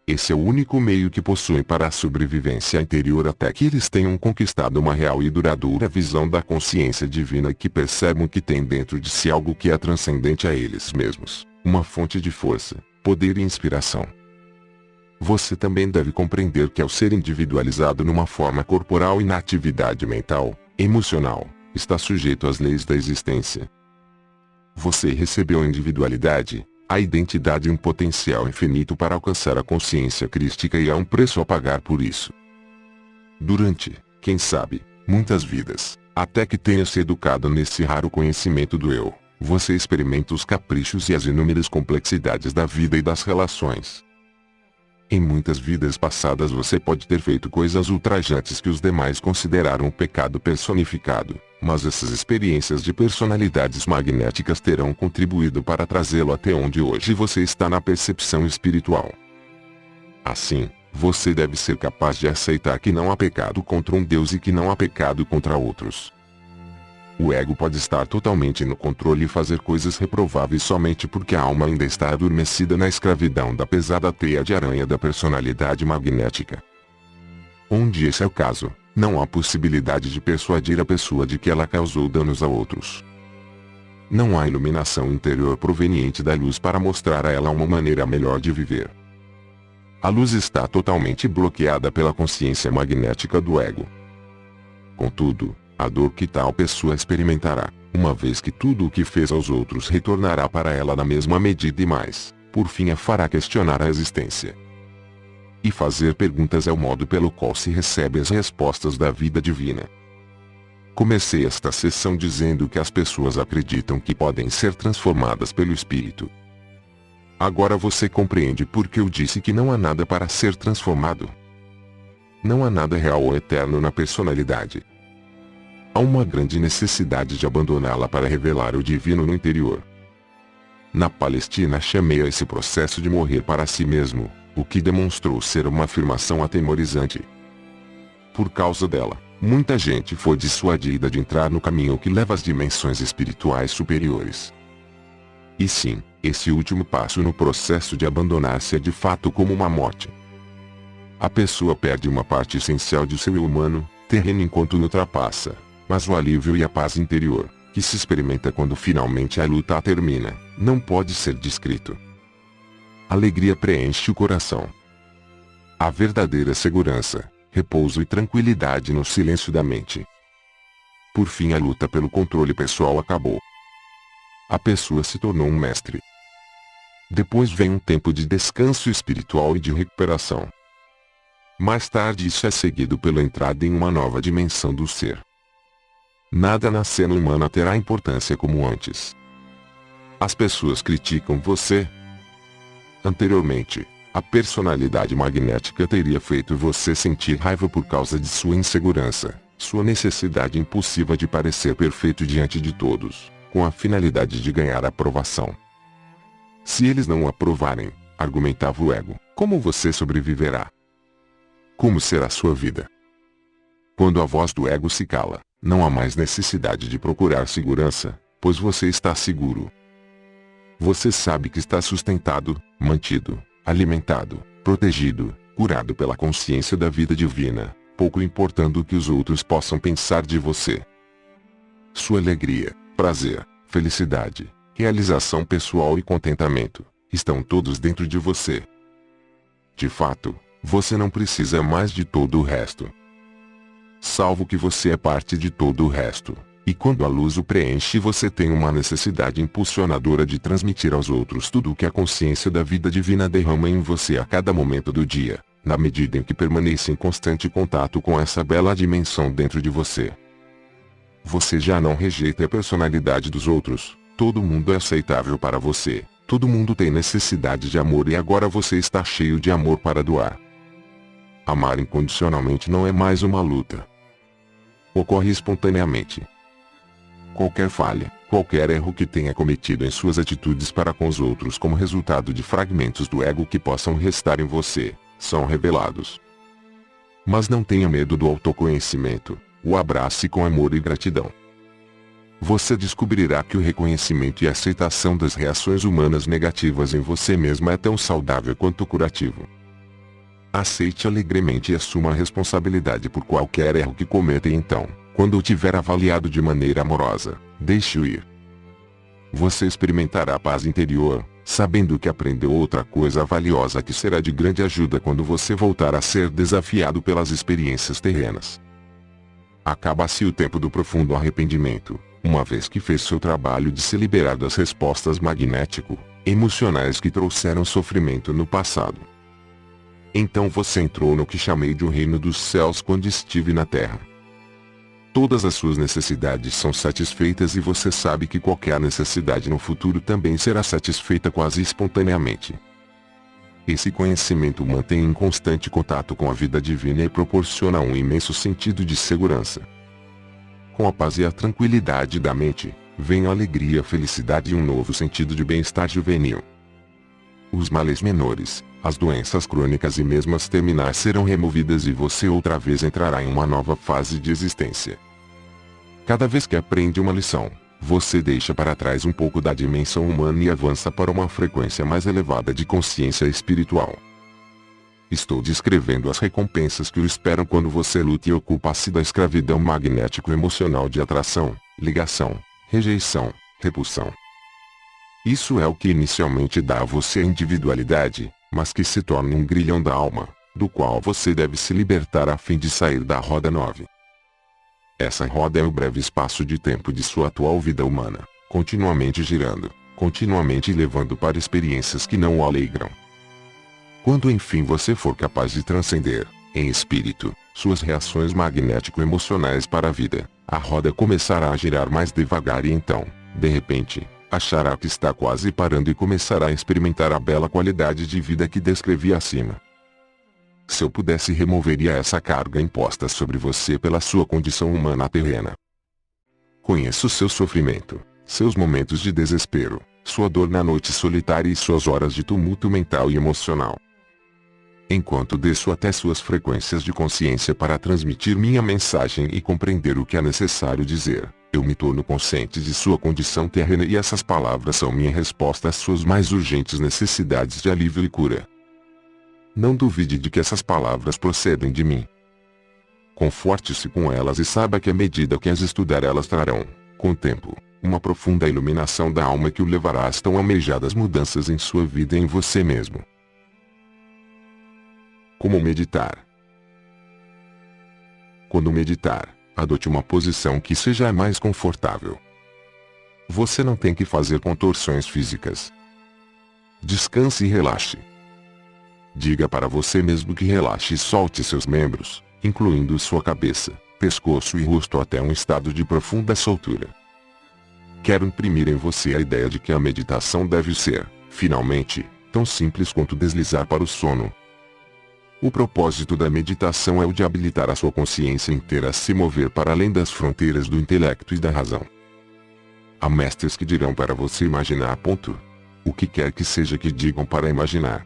Esse é o único meio que possuem para a sobrevivência interior até que eles tenham conquistado uma real e duradoura visão da consciência divina e que percebam que tem dentro de si algo que é transcendente a eles mesmos, uma fonte de força, poder e inspiração. Você também deve compreender que ao ser individualizado numa forma corporal e na atividade mental, emocional, está sujeito às leis da existência. Você recebeu a individualidade, a identidade e um potencial infinito para alcançar a consciência crística e há um preço a pagar por isso. Durante, quem sabe, muitas vidas, até que tenha se educado nesse raro conhecimento do eu, você experimenta os caprichos e as inúmeras complexidades da vida e das relações. Em muitas vidas passadas você pode ter feito coisas ultrajantes que os demais consideraram um pecado personificado, mas essas experiências de personalidades magnéticas terão contribuído para trazê-lo até onde hoje você está na percepção espiritual. Assim, você deve ser capaz de aceitar que não há pecado contra um Deus e que não há pecado contra outros. O ego pode estar totalmente no controle e fazer coisas reprováveis somente porque a alma ainda está adormecida na escravidão da pesada teia de aranha da personalidade magnética. Onde esse é o caso, não há possibilidade de persuadir a pessoa de que ela causou danos a outros. Não há iluminação interior proveniente da luz para mostrar a ela uma maneira melhor de viver. A luz está totalmente bloqueada pela consciência magnética do ego. Contudo, a dor que tal pessoa experimentará, uma vez que tudo o que fez aos outros retornará para ela na mesma medida e mais, por fim a fará questionar a existência. E fazer perguntas é o modo pelo qual se recebe as respostas da vida divina. Comecei esta sessão dizendo que as pessoas acreditam que podem ser transformadas pelo Espírito. Agora você compreende por que eu disse que não há nada para ser transformado. Não há nada real ou eterno na personalidade. Há uma grande necessidade de abandoná-la para revelar o divino no interior. Na Palestina chamei a esse processo de morrer para si mesmo, o que demonstrou ser uma afirmação atemorizante. Por causa dela, muita gente foi dissuadida de entrar no caminho que leva às dimensões espirituais superiores. E sim, esse último passo no processo de abandonar-se é de fato como uma morte. A pessoa perde uma parte essencial de seu eu humano, terreno enquanto o ultrapassa. Mas o alívio e a paz interior, que se experimenta quando finalmente a luta termina, não pode ser descrito. Alegria preenche o coração. A verdadeira segurança, repouso e tranquilidade no silêncio da mente. Por fim a luta pelo controle pessoal acabou. A pessoa se tornou um mestre. Depois vem um tempo de descanso espiritual e de recuperação. Mais tarde isso é seguido pela entrada em uma nova dimensão do ser. Nada na cena humana terá importância como antes. As pessoas criticam você. Anteriormente, a personalidade magnética teria feito você sentir raiva por causa de sua insegurança, sua necessidade impulsiva de parecer perfeito diante de todos, com a finalidade de ganhar aprovação. Se eles não o aprovarem, argumentava o ego, como você sobreviverá? Como será sua vida? Quando a voz do ego se cala, não há mais necessidade de procurar segurança, pois você está seguro. Você sabe que está sustentado, mantido, alimentado, protegido, curado pela consciência da vida divina, pouco importando o que os outros possam pensar de você. Sua alegria, prazer, felicidade, realização pessoal e contentamento, estão todos dentro de você. De fato, você não precisa mais de todo o resto. Salvo que você é parte de todo o resto, e quando a luz o preenche você tem uma necessidade impulsionadora de transmitir aos outros tudo o que a consciência da vida divina derrama em você a cada momento do dia, na medida em que permanece em constante contato com essa bela dimensão dentro de você. Você já não rejeita a personalidade dos outros, todo mundo é aceitável para você, todo mundo tem necessidade de amor e agora você está cheio de amor para doar. Amar incondicionalmente não é mais uma luta. Ocorre espontaneamente. Qualquer falha, qualquer erro que tenha cometido em suas atitudes para com os outros como resultado de fragmentos do ego que possam restar em você, são revelados. Mas não tenha medo do autoconhecimento, o abrace com amor e gratidão. Você descobrirá que o reconhecimento e a aceitação das reações humanas negativas em você mesmo é tão saudável quanto curativo. Aceite alegremente e assuma a responsabilidade por qualquer erro que cometa e então, quando o tiver avaliado de maneira amorosa, deixe-o ir. Você experimentará paz interior, sabendo que aprendeu outra coisa valiosa que será de grande ajuda quando você voltar a ser desafiado pelas experiências terrenas. Acaba-se o tempo do profundo arrependimento, uma vez que fez seu trabalho de se liberar das respostas magnético-emocionais que trouxeram sofrimento no passado. Então você entrou no que chamei de o reino dos céus quando estive na terra. Todas as suas necessidades são satisfeitas e você sabe que qualquer necessidade no futuro também será satisfeita quase espontaneamente. Esse conhecimento mantém em constante contato com a vida divina e proporciona um imenso sentido de segurança. Com a paz e a tranquilidade da mente, vem a alegria, a felicidade e um novo sentido de bem-estar juvenil. Os males menores, as doenças crônicas e mesmo as terminais serão removidas e você outra vez entrará em uma nova fase de existência. Cada vez que aprende uma lição, você deixa para trás um pouco da dimensão humana e avança para uma frequência mais elevada de consciência espiritual. Estou descrevendo as recompensas que o esperam quando você luta e ocupa-se da escravidão magnético-emocional de atração, ligação, rejeição, repulsão. Isso é o que inicialmente dá a você a individualidade, mas que se torna um grilhão da alma, do qual você deve se libertar a fim de sair da roda 9. Essa roda é o breve espaço de tempo de sua atual vida humana, continuamente girando, continuamente levando para experiências que não o alegram. Quando enfim você for capaz de transcender, em espírito, suas reações magnético-emocionais para a vida, a roda começará a girar mais devagar e então, de repente, achará que está quase parando e começará a experimentar a bela qualidade de vida que descrevi acima. Se eu pudesse, removeria essa carga imposta sobre você pela sua condição humana terrena. Conheço seu sofrimento, seus momentos de desespero, sua dor na noite solitária e suas horas de tumulto mental e emocional. Enquanto desço até suas frequências de consciência para transmitir minha mensagem e compreender o que é necessário dizer, eu me torno consciente de sua condição terrena e essas palavras são minha resposta às suas mais urgentes necessidades de alívio e cura. Não duvide de que essas palavras procedem de mim. Conforte-se com elas e saiba que à medida que as estudar elas trarão, com o tempo, uma profunda iluminação da alma que o levará às tão almejadas mudanças em sua vida e em você mesmo. Como meditar? Quando meditar, adote uma posição que seja a mais confortável. Você não tem que fazer contorções físicas. Descanse e relaxe. Diga para você mesmo que relaxe e solte seus membros, incluindo sua cabeça, pescoço e rosto até um estado de profunda soltura. Quero imprimir em você a ideia de que a meditação deve ser, finalmente, tão simples quanto deslizar para o sono. O propósito da meditação é o de habilitar a sua consciência inteira a se mover para além das fronteiras do intelecto e da razão. Há mestres que dirão para você imaginar. O que quer que seja que digam para imaginar.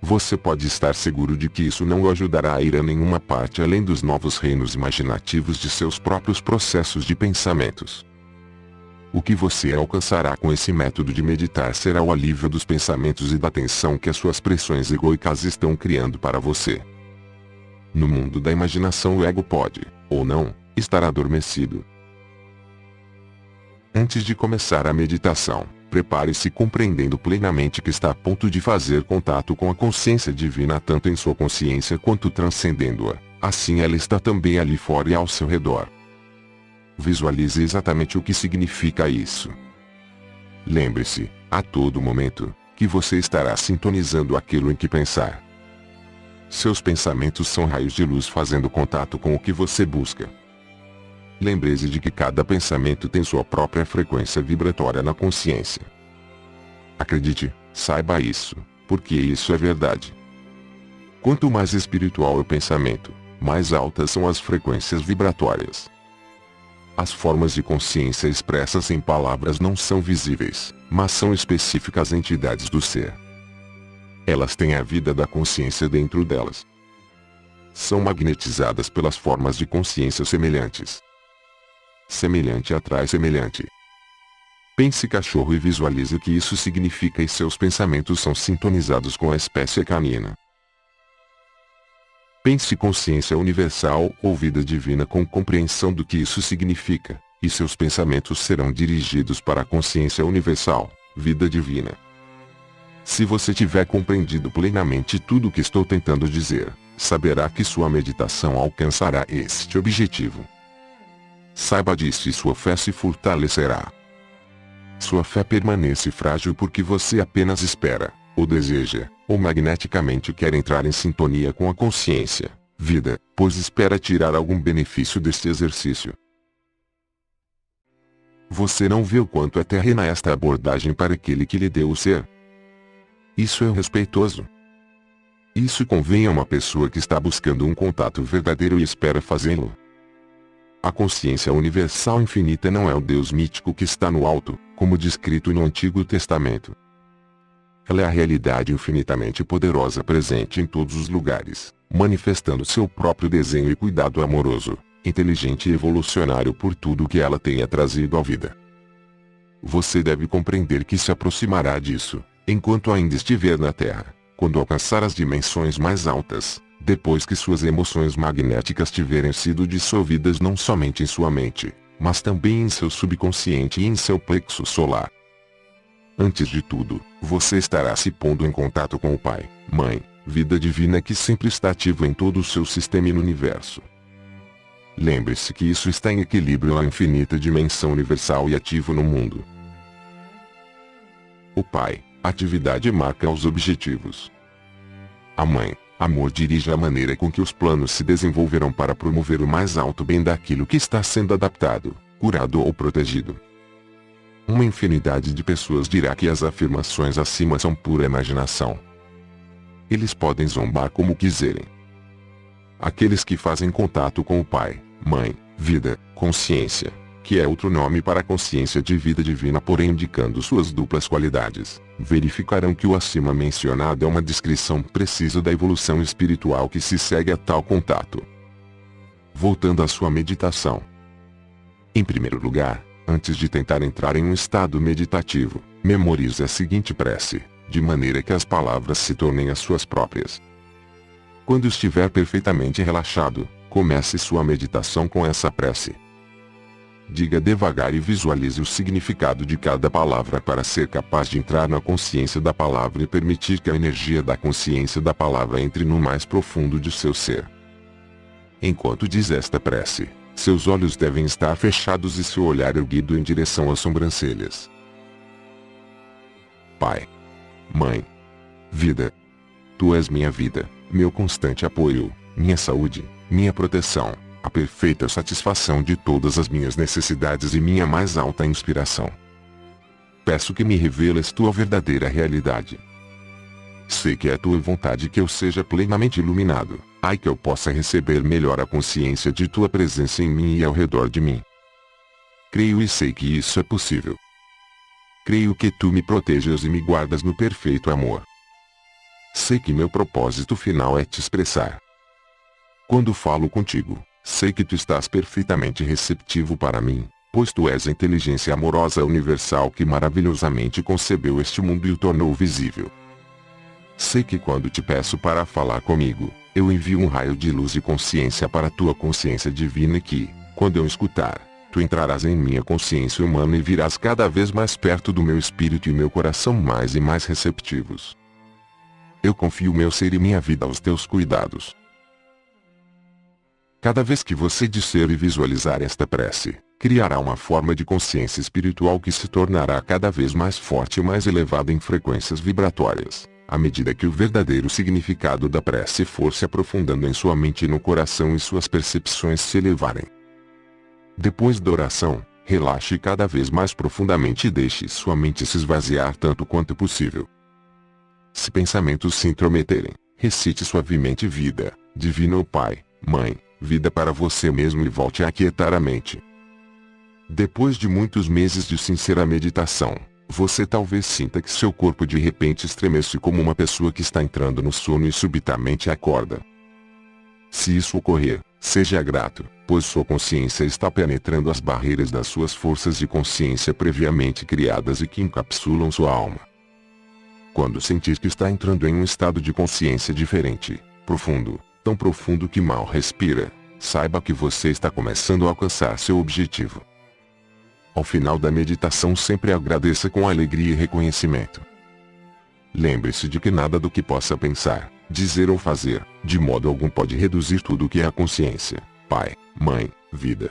Você pode estar seguro de que isso não o ajudará a ir a nenhuma parte além dos novos reinos imaginativos de seus próprios processos de pensamentos. O que você alcançará com esse método de meditar será o alívio dos pensamentos e da tensão que as suas pressões egoicas estão criando para você. No mundo da imaginação o ego pode, ou não, estar adormecido. Antes de começar a meditação, prepare-se compreendendo plenamente que está a ponto de fazer contato com a consciência divina tanto em sua consciência quanto transcendendo-a, assim ela está também ali fora e ao seu redor. Visualize exatamente o que significa isso. Lembre-se, a todo momento, que você estará sintonizando aquilo em que pensar. Seus pensamentos são raios de luz fazendo contato com o que você busca. Lembre-se de que cada pensamento tem sua própria frequência vibratória na consciência. Acredite, saiba isso, porque isso é verdade. Quanto mais espiritual é o pensamento, mais altas são as frequências vibratórias. As formas de consciência expressas em palavras não são visíveis, mas são específicas entidades do ser. Elas têm a vida da consciência dentro delas. São magnetizadas pelas formas de consciência semelhantes. Semelhante atrai semelhante. Pense cachorro e visualize o que isso significa e seus pensamentos são sintonizados com a espécie canina. Pense consciência universal ou vida divina com compreensão do que isso significa, e seus pensamentos serão dirigidos para a consciência universal, vida divina. Se você tiver compreendido plenamente tudo o que estou tentando dizer, saberá que sua meditação alcançará este objetivo. Saiba disso e sua fé se fortalecerá. Sua fé permanece frágil porque você apenas espera, ou deseja, ou magneticamente quer entrar em sintonia com a consciência, vida, pois espera tirar algum benefício deste exercício. Você não vê o quanto é terrena esta abordagem para aquele que lhe deu o ser? Isso é respeitoso. Isso convém a uma pessoa que está buscando um contato verdadeiro e espera fazê-lo. A consciência universal infinita não é o Deus mítico que está no alto, como descrito no Antigo Testamento. Ela é a realidade infinitamente poderosa presente em todos os lugares, manifestando seu próprio desenho e cuidado amoroso, inteligente e evolucionário por tudo que ela tenha trazido à vida. Você deve compreender que se aproximará disso, enquanto ainda estiver na Terra, quando alcançar as dimensões mais altas, depois que suas emoções magnéticas tiverem sido dissolvidas não somente em sua mente, mas também em seu subconsciente e em seu plexo solar. Antes de tudo, você estará se pondo em contato com o Pai, Mãe, vida divina que sempre está ativo em todo o seu sistema e no universo. Lembre-se que isso está em equilíbrio na infinita dimensão universal e ativo no mundo. O Pai, atividade marca os objetivos. A Mãe, amor dirige a maneira com que os planos se desenvolverão para promover o mais alto bem daquilo que está sendo adaptado, curado ou protegido. Uma infinidade de pessoas dirá que as afirmações acima são pura imaginação. Eles podem zombar como quiserem. Aqueles que fazem contato com o Pai, Mãe, Vida, Consciência, que é outro nome para a consciência de vida divina porém indicando suas duplas qualidades, verificarão que o acima mencionado é uma descrição precisa da evolução espiritual que se segue a tal contato. Voltando à sua meditação. Em primeiro lugar, antes de tentar entrar em um estado meditativo, memorize a seguinte prece, de maneira que as palavras se tornem as suas próprias. Quando estiver perfeitamente relaxado, comece sua meditação com essa prece. Diga devagar e visualize o significado de cada palavra para ser capaz de entrar na consciência da palavra e permitir que a energia da consciência da palavra entre no mais profundo de seu ser. Enquanto diz esta prece, seus olhos devem estar fechados e seu olhar erguido em direção às sobrancelhas. Pai, Mãe, Vida, Tu és minha vida, meu constante apoio, minha saúde, minha proteção, a perfeita satisfação de todas as minhas necessidades e minha mais alta inspiração. Peço que me reveles tua verdadeira realidade. Sei que é tua vontade que eu seja plenamente iluminado, que eu possa receber melhor a consciência de tua presença em mim e ao redor de mim. Creio e sei que isso é possível. Creio que tu me proteges e me guardas no perfeito amor. Sei que meu propósito final é te expressar. Quando falo contigo, sei que tu estás perfeitamente receptivo para mim, pois tu és a inteligência amorosa universal que maravilhosamente concebeu este mundo e o tornou visível. Sei que quando te peço para falar comigo, eu envio um raio de luz e consciência para a tua consciência divina e que, quando eu escutar, tu entrarás em minha consciência humana e virás cada vez mais perto do meu espírito e meu coração mais e mais receptivos. Eu confio meu ser e minha vida aos teus cuidados. Cada vez que você disser e visualizar esta prece, criará uma forma de consciência espiritual que se tornará cada vez mais forte e mais elevada em frequências vibratórias, à medida que o verdadeiro significado da prece for se aprofundando em sua mente e no coração e suas percepções se elevarem. Depois da oração, relaxe cada vez mais profundamente e deixe sua mente se esvaziar tanto quanto possível. Se pensamentos se intrometerem, recite suavemente vida, divino Pai, Mãe, Vida para você mesmo e volte a aquietar a mente. Depois de muitos meses de sincera meditação, você talvez sinta que seu corpo de repente estremece como uma pessoa que está entrando no sono e subitamente acorda. Se isso ocorrer, seja grato, pois sua consciência está penetrando as barreiras das suas forças de consciência previamente criadas e que encapsulam sua alma. Quando sentir que está entrando em um estado de consciência diferente, profundo, tão profundo que mal respira, saiba que você está começando a alcançar seu objetivo. Ao final da meditação sempre agradeça com alegria e reconhecimento. Lembre-se de que nada do que possa pensar, dizer ou fazer, de modo algum pode reduzir tudo o que é a consciência, Pai, Mãe, Vida.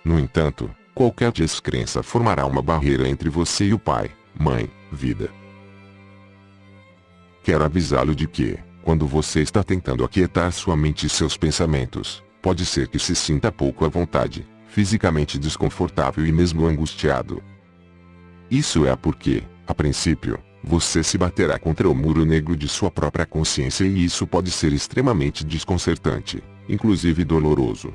No entanto, qualquer descrença formará uma barreira entre você e o Pai, Mãe, Vida. Quero avisá-lo de que, quando você está tentando aquietar sua mente e seus pensamentos, pode ser que se sinta pouco à vontade, fisicamente desconfortável e mesmo angustiado. Isso é porque, a princípio, você se baterá contra o muro negro de sua própria consciência e isso pode ser extremamente desconcertante, inclusive doloroso.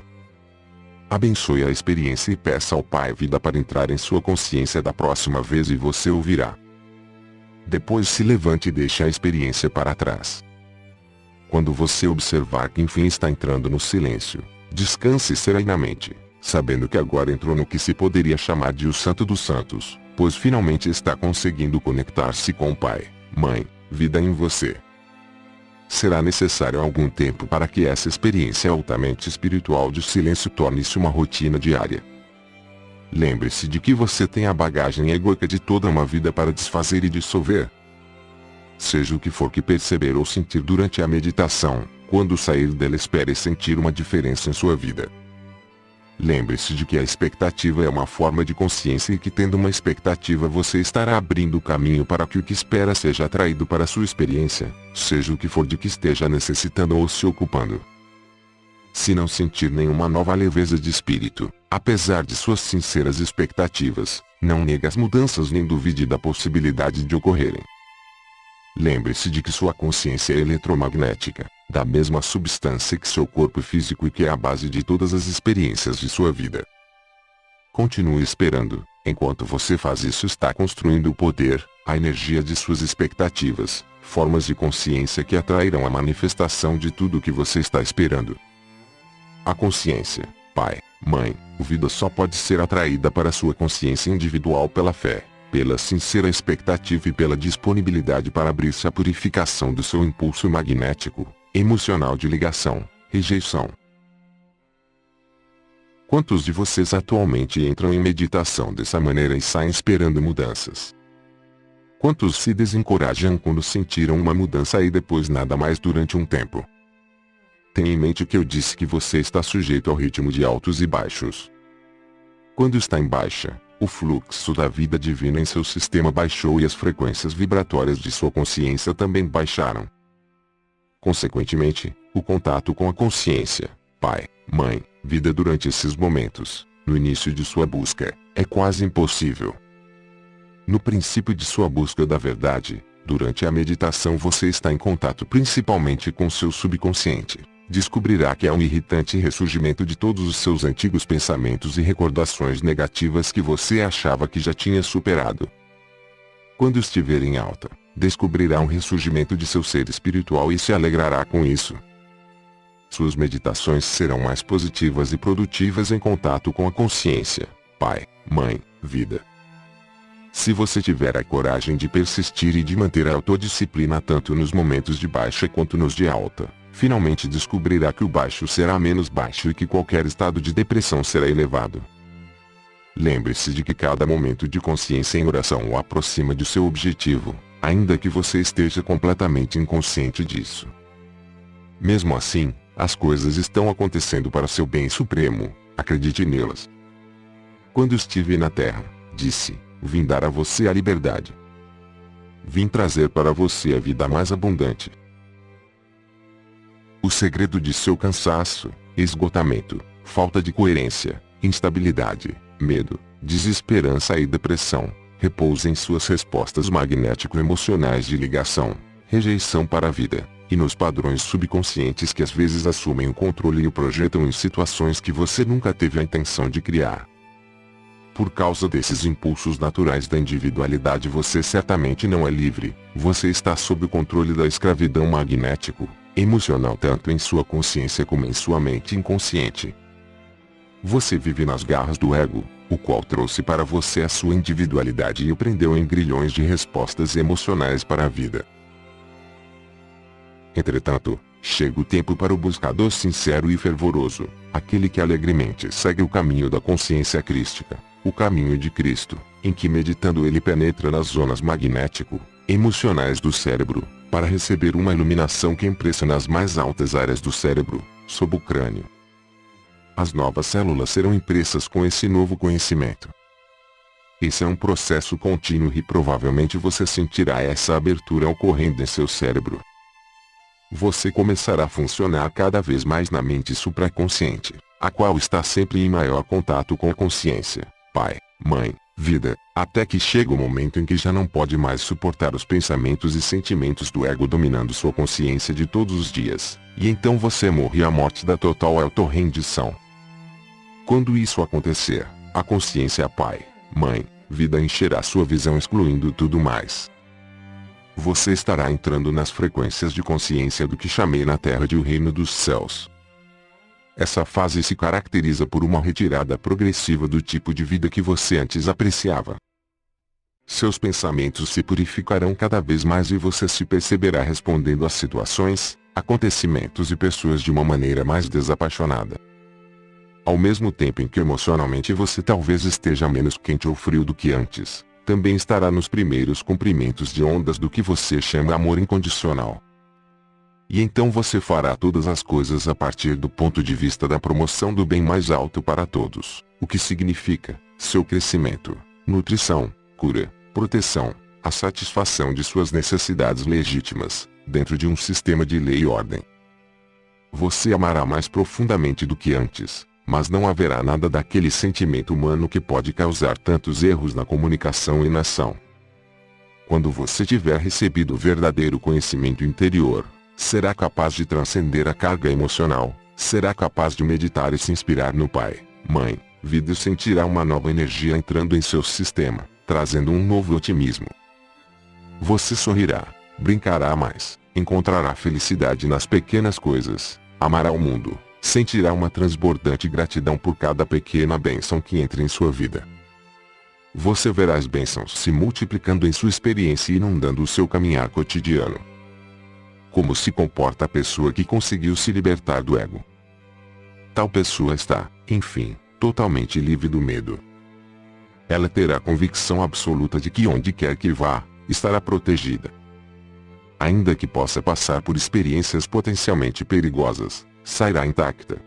Abençoe a experiência e peça ao Pai Vida para entrar em sua consciência da próxima vez e você ouvirá. Depois se levante e deixe a experiência para trás. Quando você observar que enfim está entrando no silêncio, descanse serenamente, sabendo que agora entrou no que se poderia chamar de o Santo dos Santos, pois finalmente está conseguindo conectar-se com o Pai, Mãe, Vida em você. Será necessário algum tempo para que essa experiência altamente espiritual de silêncio torne-se uma rotina diária. Lembre-se de que você tem a bagagem egóica de toda uma vida para desfazer e dissolver. Seja o que for que perceber ou sentir durante a meditação, quando sair dela espere sentir uma diferença em sua vida. Lembre-se de que a expectativa é uma forma de consciência e que tendo uma expectativa você estará abrindo o caminho para que o que espera seja atraído para sua experiência, seja o que for de que esteja necessitando ou se ocupando. Se não sentir nenhuma nova leveza de espírito, apesar de suas sinceras expectativas, não negue as mudanças nem duvide da possibilidade de ocorrerem. Lembre-se de que sua consciência é eletromagnética, da mesma substância que seu corpo físico e que é a base de todas as experiências de sua vida. Continue esperando, enquanto você faz isso está construindo o poder, a energia de suas expectativas, formas de consciência que atrairão a manifestação de tudo o que você está esperando. A consciência, Pai, Mãe, Vida só pode ser atraída para sua consciência individual pela fé, pela sincera expectativa e pela disponibilidade para abrir-se à purificação do seu impulso magnético, emocional de ligação, rejeição. Quantos de vocês atualmente entram em meditação dessa maneira e saem esperando mudanças? Quantos se desencorajam quando sentiram uma mudança e depois nada mais durante um tempo? Tenha em mente que eu disse que você está sujeito ao ritmo de altos e baixos. Quando está em baixa, o fluxo da vida divina em seu sistema baixou e as frequências vibratórias de sua consciência também baixaram. Consequentemente, o contato com a consciência, Pai, Mãe, Vida durante esses momentos, no início de sua busca, é quase impossível. No princípio de sua busca da verdade, durante a meditação você está em contato principalmente com seu subconsciente. Descobrirá que há um irritante ressurgimento de todos os seus antigos pensamentos e recordações negativas que você achava que já tinha superado. Quando estiver em alta, descobrirá um ressurgimento de seu ser espiritual e se alegrará com isso. Suas meditações serão mais positivas e produtivas em contato com a consciência, Pai, Mãe, Vida. Se você tiver a coragem de persistir e de manter a autodisciplina tanto nos momentos de baixa quanto nos de alta, finalmente descobrirá que o baixo será menos baixo e que qualquer estado de depressão será elevado. Lembre-se de que cada momento de consciência em oração o aproxima de seu objetivo, ainda que você esteja completamente inconsciente disso. Mesmo assim, as coisas estão acontecendo para seu bem supremo, acredite nelas. Quando estive na Terra, disse, vim dar a você a liberdade. Vim trazer para você a vida mais abundante. O segredo de seu cansaço, esgotamento, falta de coerência, instabilidade, medo, desesperança e depressão, repousa em suas respostas magnético-emocionais de ligação, rejeição para a vida, e nos padrões subconscientes que às vezes assumem o controle e o projetam em situações que você nunca teve a intenção de criar. Por causa desses impulsos naturais da individualidade você certamente não é livre, você está sob o controle da escravidão magnético, emocional tanto em sua consciência como em sua mente inconsciente. Você vive nas garras do ego, o qual trouxe para você a sua individualidade e o prendeu em grilhões de respostas emocionais para a vida. Entretanto, chega o tempo para o buscador sincero e fervoroso, aquele que alegremente segue o caminho da consciência crística, o caminho de Cristo, em que meditando ele penetra nas zonas magnético-emocionais do cérebro, para receber uma iluminação que impressa nas mais altas áreas do cérebro, sob o crânio. As novas células serão impressas com esse novo conhecimento. Esse é um processo contínuo e provavelmente você sentirá essa abertura ocorrendo em seu cérebro. Você começará a funcionar cada vez mais na mente supraconsciente, a qual está sempre em maior contato com a consciência, Pai, Mãe, vida, até que chega o momento em que já não pode mais suportar os pensamentos e sentimentos do ego dominando sua consciência de todos os dias, e então você morre a morte da total autorrendição. Quando isso acontecer, a consciência Pai, Mãe, Vida encherá sua visão excluindo tudo mais. Você estará entrando nas frequências de consciência do que chamei na Terra de o Reino dos Céus. Essa fase se caracteriza por uma retirada progressiva do tipo de vida que você antes apreciava. Seus pensamentos se purificarão cada vez mais e você se perceberá respondendo às situações, acontecimentos e pessoas de uma maneira mais desapaixonada. Ao mesmo tempo em que emocionalmente você talvez esteja menos quente ou frio do que antes, também estará nos primeiros comprimentos de ondas do que você chama amor incondicional. E então você fará todas as coisas a partir do ponto de vista da promoção do bem mais alto para todos, o que significa seu crescimento, nutrição, cura, proteção, a satisfação de suas necessidades legítimas, dentro de um sistema de lei e ordem. Você amará mais profundamente do que antes, mas não haverá nada daquele sentimento humano que pode causar tantos erros na comunicação e na ação. Quando você tiver recebido o verdadeiro conhecimento interior, será capaz de transcender a carga emocional, será capaz de meditar e se inspirar no Pai, Mãe, Vida e sentirá uma nova energia entrando em seu sistema, trazendo um novo otimismo. Você sorrirá, brincará mais, encontrará felicidade nas pequenas coisas, amará o mundo, sentirá uma transbordante gratidão por cada pequena bênção que entra em sua vida. Você verá as bênçãos se multiplicando em sua experiência e inundando o seu caminhar cotidiano. Como se comporta a pessoa que conseguiu se libertar do ego? Tal pessoa está, enfim, totalmente livre do medo. Ela terá a convicção absoluta de que onde quer que vá, estará protegida. Ainda que possa passar por experiências potencialmente perigosas, sairá intacta.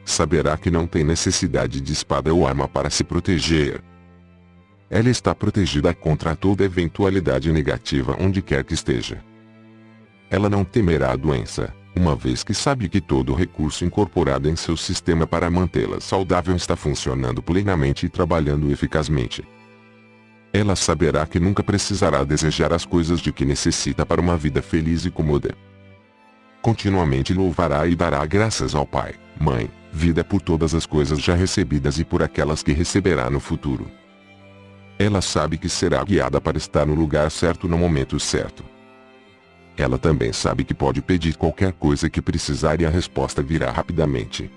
Saberá que não tem necessidade de espada ou arma para se proteger. Ela está protegida contra toda eventualidade negativa onde quer que esteja. Ela não temerá a doença, uma vez que sabe que todo recurso incorporado em seu sistema para mantê-la saudável está funcionando plenamente e trabalhando eficazmente. Ela saberá que nunca precisará desejar as coisas de que necessita para uma vida feliz e cômoda. Continuamente louvará e dará graças ao Pai, Mãe, Vida por todas as coisas já recebidas e por aquelas que receberá no futuro. Ela sabe que será guiada para estar no lugar certo no momento certo. Ela também sabe que pode pedir qualquer coisa que precisar e a resposta virá rapidamente.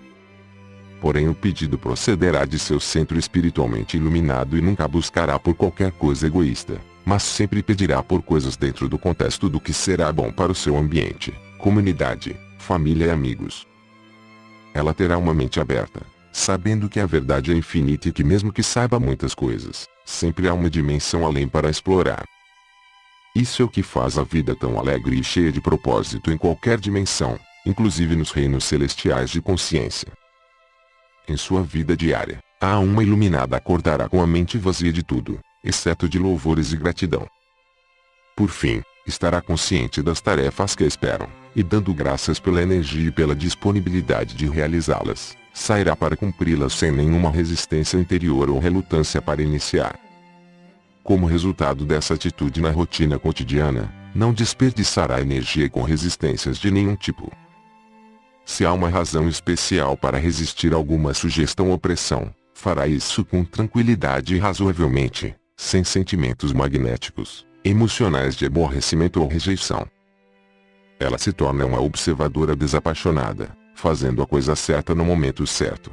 Porém o pedido procederá de seu centro espiritualmente iluminado e nunca buscará por qualquer coisa egoísta, mas sempre pedirá por coisas dentro do contexto do que será bom para o seu ambiente, comunidade, família e amigos. Ela terá uma mente aberta, sabendo que a verdade é infinita e que mesmo que saiba muitas coisas, sempre há uma dimensão além para explorar. Isso é o que faz a vida tão alegre e cheia de propósito em qualquer dimensão, inclusive nos reinos celestiais de consciência. Em sua vida diária, a alma iluminada acordará com a mente vazia de tudo, exceto de louvores e gratidão. Por fim, estará consciente das tarefas que a esperam, e dando graças pela energia e pela disponibilidade de realizá-las, sairá para cumpri-las sem nenhuma resistência interior ou relutância para iniciar. Como resultado dessa atitude na rotina cotidiana, não desperdiçará energia com resistências de nenhum tipo. Se há uma razão especial para resistir a alguma sugestão ou pressão, fará isso com tranquilidade e razoavelmente, sem sentimentos magnéticos, emocionais de aborrecimento ou rejeição. Ela se torna uma observadora desapaixonada, fazendo a coisa certa no momento certo.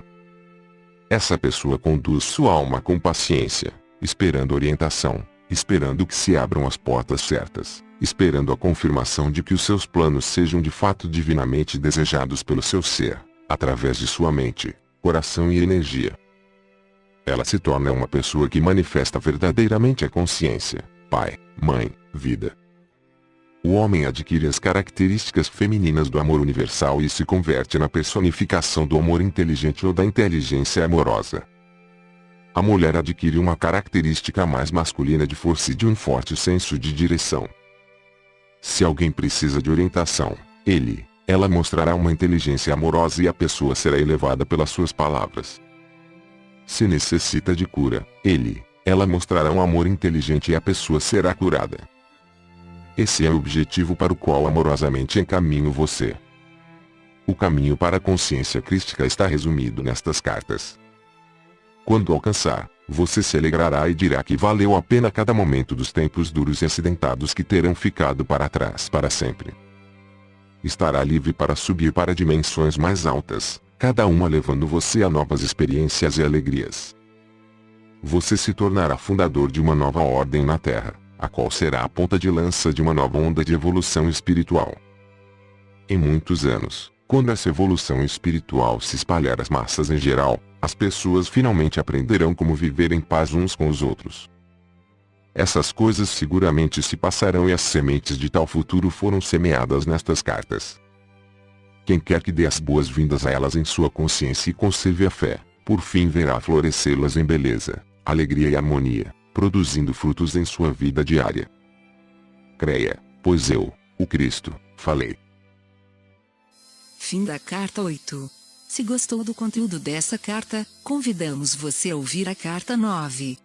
Essa pessoa conduz sua alma com paciência, esperando orientação, esperando que se abram as portas certas, esperando a confirmação de que os seus planos sejam de fato divinamente desejados pelo seu ser, através de sua mente, coração e energia. Ela se torna uma pessoa que manifesta verdadeiramente a consciência, Pai, Mãe, Vida. O homem adquire as características femininas do amor universal e se converte na personificação do amor inteligente ou da inteligência amorosa. A mulher adquire uma característica mais masculina de força e de um forte senso de direção. Se alguém precisa de orientação, ela mostrará uma inteligência amorosa e a pessoa será elevada pelas suas palavras. Se necessita de cura, Ela mostrará um amor inteligente e a pessoa será curada. Esse é o objetivo para o qual amorosamente encaminho você. O caminho para a consciência crística está resumido nestas cartas. Quando alcançar, você se alegrará e dirá que valeu a pena cada momento dos tempos duros e acidentados que terão ficado para trás para sempre. Estará livre para subir para dimensões mais altas, cada uma levando você a novas experiências e alegrias. Você se tornará fundador de uma nova ordem na Terra, a qual será a ponta de lança de uma nova onda de evolução espiritual. Em muitos anos, quando essa evolução espiritual se espalhar às massas em geral, as pessoas finalmente aprenderão como viver em paz uns com os outros. Essas coisas seguramente se passarão e as sementes de tal futuro foram semeadas nestas cartas. Quem quer que dê as boas-vindas a elas em sua consciência e conserve a fé, por fim verá florescê-las em beleza, alegria e harmonia, produzindo frutos em sua vida diária. Creia, pois eu, o Cristo, falei. Fim da carta 8. Se gostou do conteúdo dessa carta, convidamos você a ouvir a carta 9.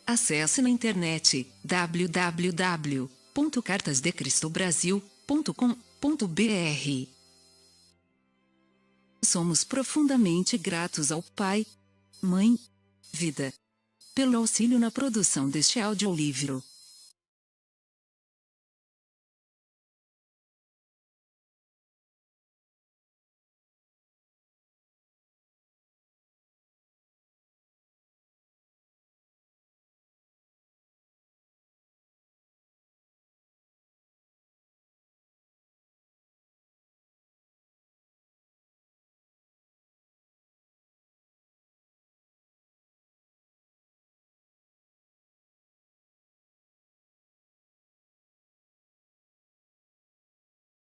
Acesse na internet www.cartasdecristobrasil.com.br. Somos profundamente gratos ao Pai, Mãe, Vida, pelo auxílio na produção deste audiolivro.